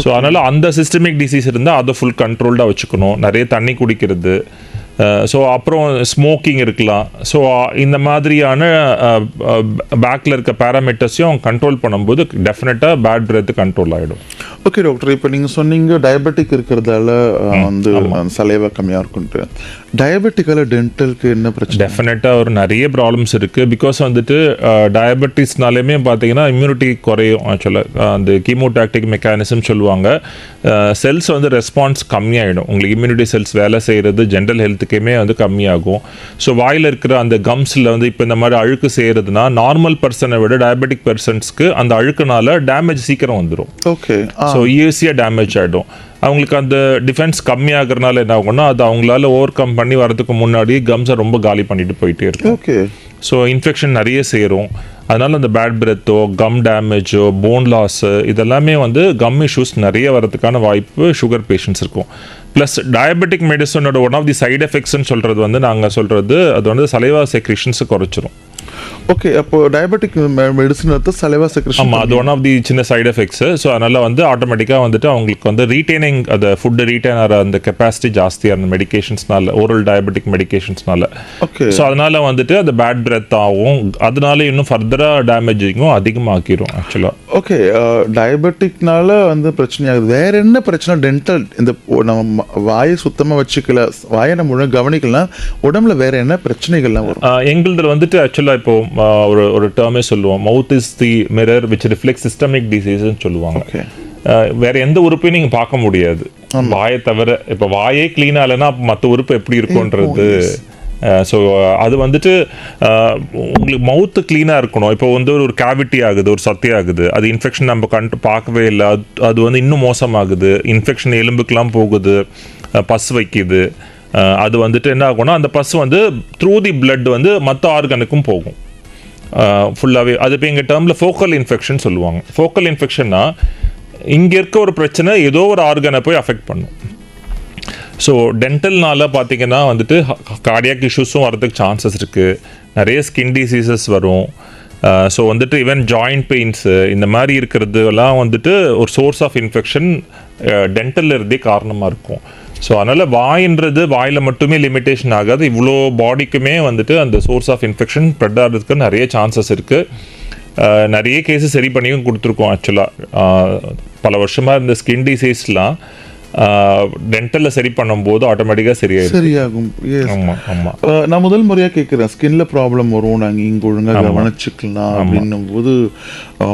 ஸோ அதனால் அந்த சிஸ்டமிக் டிசீஸ் இருந்தால் அதை ஃபுல் கண்ட்ரோல்டாக வச்சுக்கணும், நிறைய தண்ணி குடிக்கிறது. ஸோ அப்புறம் ஸ்மோக்கிங் இருக்கலாம். ஸோ இந்த மாதிரியான பேக்கில் இருக்க பேராமீட்டர்ஸையும் கண்ட்ரோல் பண்ணும்போது டெஃபினட்டாக பேட் பிரெத் கண்ட்ரோல் ஆகிடும். ஓகே டாக்டர், இப்போ நீங்கள் சொன்னீங்க டயபெட்டிக் இருக்கிறதால வந்து சலைவா கம்மியாக இருக்குன்ட்டு. டயபெட்டிக்கால டென்டலுக்கு என்ன பிரச்சனை? டெஃபினட்டாக ஒரு நிறைய ப்ராப்ளம்ஸ் இருக்குது. பிகாஸ் வந்துட்டு டயபெட்டிஸ்னாலேயுமே பார்த்தீங்கன்னா இம்யூனிட்டி குறையும். ஆக்சுவலாக அந்த கீமோடாக்டிக் மெக்கானிசம் சொல்லுவாங்க. செல்ஸ் வந்து ரெஸ்பான்ஸ் கம்மியாகிடும். உங்களுக்கு இம்யூனிட்டி செல்ஸ் வேலை செய்கிறது ஜென்ரல் ஹெல்த்துக்குமே வந்து கம்மியாகும். ஸோ வாயில் இருக்கிற அந்த கம்ஸில் வந்து இப்போ இந்த மாதிரி அழுக்கு செய்கிறதுனா நார்மல் பர்சனை விட டயபெட்டிக் பர்சன்ஸ்க்கு அந்த அழுக்குனால டேமேஜ் சீக்கிரம் வந்துடும். ஓகே, ஸோ ஈஸியாக டேமேஜ் ஆகிடும். அவங்களுக்கு அந்த டிஃபென்ஸ் கம்மியாகிறதுனால என்ன ஆகும்னா அது அவங்களால ஓவர் கம் பண்ணி வரதுக்கு முன்னாடி கம்ஸை ரொம்ப காலி பண்ணிட்டு போயிட்டே இருக்கும். ஓகே, ஸோ இன்ஃபெக்ஷன் நிறைய சேரும். அதனால அந்த பேட் பிரெத்தோ, கம் டேமேஜோ, போன் லாஸு இதெல்லாமே வந்து கம் இஷ்யூஸ் நிறைய வரதுக்கான வாய்ப்பு சுகர் பேஷண்ட்ஸ் இருக்கும். ப்ளஸ் டயபெட்டிக் மெடிசனோட ஒன் ஆஃப் தி சைட் எஃபெக்ட்ஸ்ன்னு சொல்கிறது வந்து நாங்கள் சொல்கிறது அது வந்து சலைவா செக்ரீஷன்ஸை குறைச்சிரும். ஓகே, அப்போ டயபெட்டிக் மெடிசன் எடுத்து சலைவா செக்ரீஷன். ஆமாம், அது ஒன் ஆஃப் தி சின்ன சைட் எஃபெக்ட்ஸு. ஸோ அதனால் வந்து ஆட்டோமேட்டிக்காக வந்துட்டு அவங்களுக்கு வந்து ரீட்டைனிங் அந்த ஃபுட்டு ரீட்டைன் ஆகிற அந்த கெப்பாசிட்டி ஜாஸ்தியாக இருந்த மெடிகேஷன்ஸ்னால, ஓரல் டயபெட்டிக் மெடிகேஷன்ஸ்னால. ஓகே, ஸோ அதனால் வந்துட்டு அந்த பேட் பிரெத் ஆகும், அதனால இன்னும் ஃபர்தராக டேமேஜிங்கும் அதிகமாக்கிடும் ஆக்சுவலாக. ஓகே, டயபெட்டிக்னால வந்து பிரச்சனையாகுது. வேற என்ன பிரச்சனை டென்டல்? இந்த நம்ம வாயை சுத்தமாக வச்சுக்கல, வாயை நம்ம ஒழுங்காக கவனிக்கலாம், உடம்புல வேற என்ன பிரச்சனைகள்லாம் வரும்? எங்களது வந்துட்டு ஆக்சுவலாக இப்போ ஒரு டேர்மே சொல்லுவோம், mouth is the mirror which reflect systemic டிசீஸ்ன்னு சொல்லுவாங்க. வேற எந்த உறுப்பையும் நீங்கள் பார்க்க முடியாது வாயை தவிர. இப்போ வாயே கிளீனாக இல்லைன்னா மற்ற உறுப்பு எப்படி இருக்கும்ன்றது. ஸோ அது வந்துட்டு உங்களுக்கு மவுத்து க்ளீனாக இருக்கணும். இப்போ வந்து ஒரு கேவிட்டி ஆகுது, ஒரு சத்தி ஆகுது, அது இன்ஃபெக்ஷன் நம்ம பார்க்கவே இல்லை, அது வந்து இன்னும் மோசமாகுது, இன்ஃபெக்ஷன் எலும்புக்கெலாம் போகுது, பஸ் வைக்குது. அது வந்துட்டு என்ன ஆகும்னா அந்த பஸ் வந்து த்ரூ தி பிளட் வந்து மற்ற ஆர்கனுக்கும் போகும் ஃபுல்லாகவே. அது இப்போ எங்கள் டேர்மில் ஃபோக்கல் இன்ஃபெக்ஷன் சொல்லுவாங்க. ஃபோக்கல் இன்ஃபெக்ஷன்னா இங்கே இருக்க ஒரு பிரச்சனை ஏதோ ஒரு ஆர்கனை போய் அஃபெக்ட் பண்ணும். ஸோ டென்டல்னால பார்த்தீங்கன்னா வந்துட்டு கார்டியாக் இஷ்யூஸும் வரதுக்கு சான்சஸ் இருக்குது, நிறைய ஸ்கின் டிசீசஸ் வரும். ஸோ வந்துட்டு ஈவன் ஜாயிண்ட் பெயின்ஸு இந்த மாதிரி இருக்கிறது எல்லாம் வந்துட்டு ஒரு சோர்ஸ் ஆஃப் இன்ஃபெக்ஷன் டென்டலில் இருந்தே காரணமாக இருக்கும். ஸோ அதனால் வாயின்றது வாயில் மட்டுமே லிமிட்டேஷன் ஆகாது, இவ்வளோ பாடிக்குமே வந்துட்டு அந்த சோர்ஸ் ஆஃப் இன்ஃபெக்ஷன் ஸ்ப்ரெட் ஆகிறதுக்கு நிறைய சான்சஸ் இருக்குது. நிறைய கேஸஸ் சரி பண்ணியும் கொடுத்துருக்கோம். ஆக்சுவலாக பல வருஷமாக இருந்த ஸ்கின் டிசீஸ்லாம் டென்டலில் சரி பண்ணும்போது ஆட்டோமேட்டிக்காக சரியாகும். ஆமாம் ஆமாம். நான் முதல் முறையாக கேட்குறேன், ஸ்கின்ல ப்ராப்ளம் வரும், நாங்கள் இங்கே ஒழுங்காக கவனிச்சுக்கலாம் அப்படின்னும் போது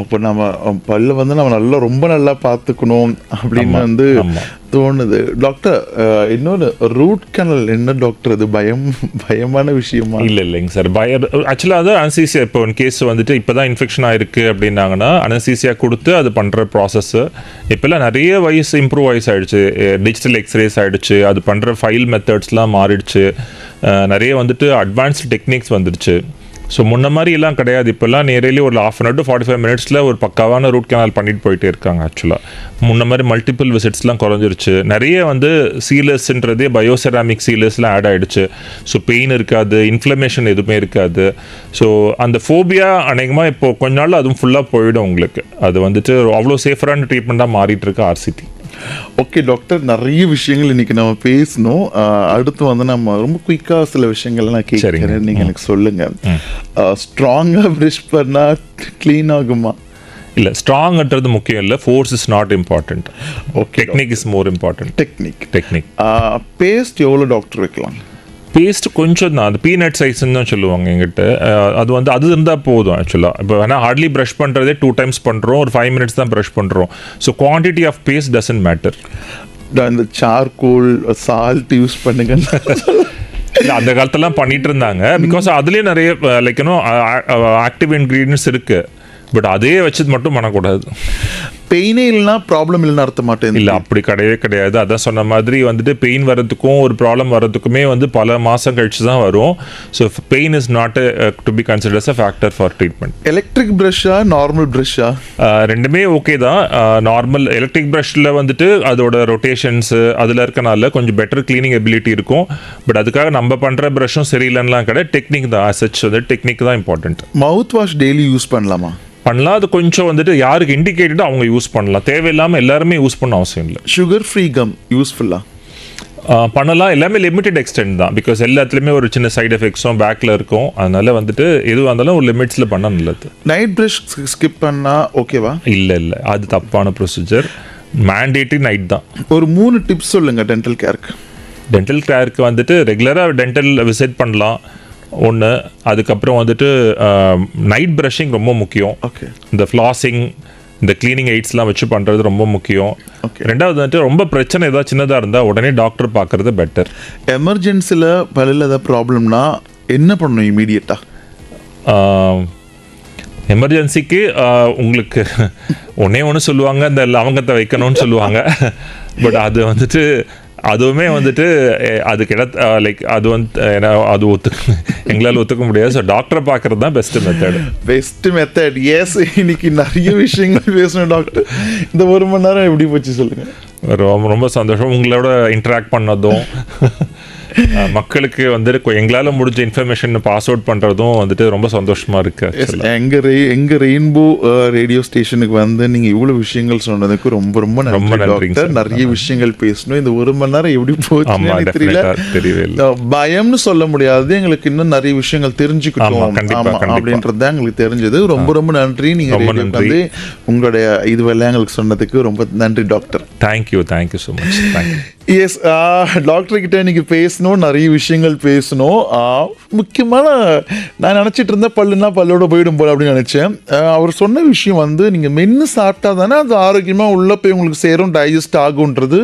இப்போ நம்ம பல்ல வந்து நம்ம நல்லா ரொம்ப நல்லா பார்த்துக்கணும் அப்படின்னு வந்து தோணுது. டாக்டர், இன்னொன்று ரூட் கேனல் என்ன டாக்டர், அது பயமான விஷயமா? இல்லைங்க சார், ஆக்சுவலாக அது அனஸ்தீசியா. இப்போ ஒன் கேஸ் வந்துட்டு இப்போ தான் இன்ஃபெக்ஷன் ஆயிருக்கு அப்படின்னாங்கன்னா அனஸ்தீசியா கொடுத்து அது பண்ணுற ப்ராசஸ்ஸு. இப்போல்லாம் நிறைய வயசு இம்ப்ரூவ் வயசு ஆகிடுச்சு, டிஜிட்டல் எக்ஸ்ரேஸ் ஆகிடுச்சு, அது பண்ணுற ஃபைல் மெத்தட்ஸ்லாம் மாறிடுச்சு, நிறைய வந்துட்டு அட்வான்ஸ்டு டெக்னிக்ஸ் வந்துடுச்சு. ஸோ முன்ன மாதிரி எல்லாம் கிடையாது. இப்போல்லாம் நேரலி ஒரு 1/2 to 45 minutes ஒரு பக்காவான ரூட் கேனால் பண்ணிட்டு போயிட்டே இருக்காங்க. ஆக்சுவலாக முன்ன மாதிரி மல்டிபிள் விசிட்ஸ்லாம் குறைஞ்சிருச்சு. நிறைய வந்து சீலர்ஸ்ன்றதே பயோசெராமிக் சீலர்ஸ்லாம் ஆட் ஆகிடுச்சு. ஸோ பெயின் இருக்காது, இன்ஃப்ளமேஷன் எதுவுமே இருக்காது. ஸோ அந்த ஃபோபியா அநேகமாக இப்போ கொஞ்ச நாள் அதுவும் ஃபுல்லாக போயிடும் உங்களுக்கு. அது வந்துட்டு அவ்வளோ சேஃபரான ட்ரீட்மெண்ட்டாக மாறிட்டு இருக்கு ஆர்சிடி. ஓகே டாக்டர், நிறைய விஷயங்கள் இன்னைக்கு நம்ம பேசணும். அடுத்து வந்து நம்ம ரொம்ப குயிக்காக சில விஷயங்கள் நான் கேட்குறேன், நீங்கள் எனக்கு சொல்லுங்க. ஸ்ட்ராங்காக ப்ரஷ் பண்ணால் க்ளீன் ஆகுமா? இல்லை, ஸ்ட்ராங்ன்றது முக்கியம் இல்லை, force is not important. Okay, technique is more important. Technique. Paste எவ்வளோ டாக்டர் வைக்கலாம்? பேஸ்ட் கொஞ்சம் தான், அது பீனட் சைஸ்ன்னு தான் சொல்லுவாங்க எங்கிட்ட. அது வந்து அது இருந்தால் போதும் ஆக்சுவலாக. இப்போ வேணால் ஹார்ட்லி ப்ரஷ் பண்ணுறதே 2 times பண்ணுறோம், ஒரு 5 minutes தான் ப்ரஷ் பண்ணுறோம். So quantity of paste doesn't matter. இந்த சார்கோல் சால்ட் யூஸ் பண்ணுங்க அந்த காலத்தெல்லாம் பண்ணிட்டு இருந்தாங்க. பிகாஸ் அதுலேயே நிறைய லைக் ஆக்டிவ் இன்க்ரீடியன்ட்ஸ் இருக்குது. பட் அதே வச்சது மட்டும் பண்ணக்கூடாது. பெயினே இல்லைன்னா ப்ராப்ளம் இல்லைன்னு அர்த்தம் மாட்டேன். இல்லை, அப்படி கிடையவே கிடையாது. அதான் சொன்ன மாதிரி வந்துட்டு பெயின் வர்றதுக்கும் ஒரு ப்ராப்ளம் வர்றதுக்குமே வந்து பல மாதம் கழிச்சு தான் வரும். So pain is not to be considers a factor for treatment. Electric ப்ரஷ்ஷா நார்மல் ப்ரஷ்ஷா? ரெண்டுமே ஓகே தான். நார்மல் எலக்ட்ரிக் ப்ரஷ்ல வந்துட்டு அதோட ரொட்டேஷன்ஸு அதில் இருக்கனால கொஞ்சம் பெட்டர் கிளீனிங் எபிலிட்டி இருக்கும். பட் அதுக்காக நம்ம பண்ணுற ப்ரஷ்ஷும் சரியில்லைன்னா கிடையாது. டெக்னிக் தான், அசச் வந்து டெக்னிக் தான் important. Mouth wash daily use பண்ணலாமா? பண்ணலாம். அது கொஞ்சம் வந்துட்டு யாருக்கு இண்டிகேட்டடோ அவங்க யூஸ் பண்ணலாம். தேவையில்லாமல் எல்லாருமே யூஸ் பண்ண அவசியம் இல்லை. சுகர் ஃப்ரீ கம் யூஸ்ஃபுல்லா? பண்ணலாம். எல்லாமே லிமிட்டட் எக்ஸ்டென்ட் தான். பிகாஸ் எல்லாத்துலேயுமே ஒரு சின்ன சைடு எஃபெக்ட்ஸும் பேக்கில் இருக்கும். அதனால வந்துட்டு எதுவாக இருந்தாலும் ஒரு லிமிட்ஸில் பண்ண நல்லது. நைட் ப்ரஷ் ஸ்கிப் பண்ணால் ஓகேவா? இல்லை, அது தப்பான ப்ரொசீஜர். மேண்டேட்டரி நைட் தான். ஒரு 3 டிப்ஸ் சொல்லுங்க டென்டல் கேருக்கு. டென்டல் கேருக்கு வந்துட்டு ரெகுலராக டென்டல் விசிட் பண்ணலாம் ஒன்று. அதுக்கப்புறம் வந்துட்டு நைட் ப்ரஷிங் ரொம்ப முக்கியம். ஓகே. இந்த ஃப்ளாசிங், இந்த கிளீனிங் எய்ட்ஸ்லாம் வச்சு பண்ணுறது ரொம்ப முக்கியம். ரெண்டாவது வந்துட்டு ரொம்ப பிரச்சனை ஏதாவது சின்னதாக இருந்தால் உடனே டாக்டர் பார்க்குறது பெட்டர். எமர்ஜென்சியில் பல்லில் ஏதாவது ப்ராப்ளம்னா என்ன பண்ணணும் இமீடியட்டாக? எமர்ஜென்சிக்கு உங்களுக்கு ஒன்று சொல்லுவாங்க, இந்த லவங்கத்தை வைக்கணும்னு சொல்லுவாங்க. பட் அது வந்துட்டு அதுவுமே வந்துட்டு அதுக்கு லைக் அது வந்து அது எங்களால் ஒத்துக்க முடியாது. ஸோ டாக்டரை பார்க்கறது தான் பெஸ்ட் மெத்தட். எஸ், இன்னைக்கு நிறைய விஷயங்கள் பேசணும் டாக்டர். இந்த 1 மணி நேரம் எப்படி போச்சு சொல்லுங்க. ரொம்ப ரொம்ப சந்தோஷம் உங்களோட இன்டராக்ட் பண்ணதும். மக்களுக்கு வந்துட்டு எங்களால் முடிஞ்ச இன்ஃபர்மேஷன் பாஸ் அவுட் பண்ணுறதும் வந்துட்டு ரொம்ப சந்தோஷமாக இருக்குது. எங்கள் ரெயின்போ ரேடியோ ஸ்டேஷனுக்கு வந்து நீங்கள் இவ்வளோ விஷயங்கள் சொன்னதுக்கு ரொம்ப ரொம்ப நன்றி டாக்டர். நிறைய விஷயங்கள் பேசணும். இந்த 1 மணி நேரம் எப்படி போச்சு தெரியல. பயம்னு சொல்ல முடியாது, எங்களுக்கு இன்னும் நிறைய விஷயங்கள் தெரிஞ்சுக்கிட்டோம் அப்படின்றது தான் எங்களுக்கு தெரிஞ்சது. ரொம்ப ரொம்ப நன்றி. நீங்கள் வந்து உங்களுடைய இதுவெல்லாம் எங்களுக்கு சொன்னதுக்கு ரொம்ப நன்றி doctor. Thank you so much. Yes, doctor கிட்ட இன்னைக்கு பேசணும், நிறைய விஷயங்கள் பேசணும். முக்கியமான நான் நினச்சிட்டு இருந்தேன் பல்லுன்னா பல்லோட போயிடும் போல அப்படின்னு நினச்சேன். அவர் சொன்ன விஷயம் வந்து நீங்கள் மென்று சாப்பிட்டா தானே அது ஆரோக்கியமாக உள்ளே போய் உங்களுக்கு சேரும், டைஜஸ்ட் ஆகுன்றது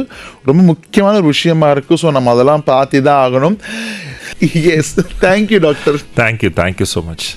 ரொம்ப முக்கியமான ஒரு விஷயமா இருக்குது. ஸோ நம்ம அதெல்லாம் பார்த்து தான் ஆகணும். Yes, thank you doctor. Thank you so much.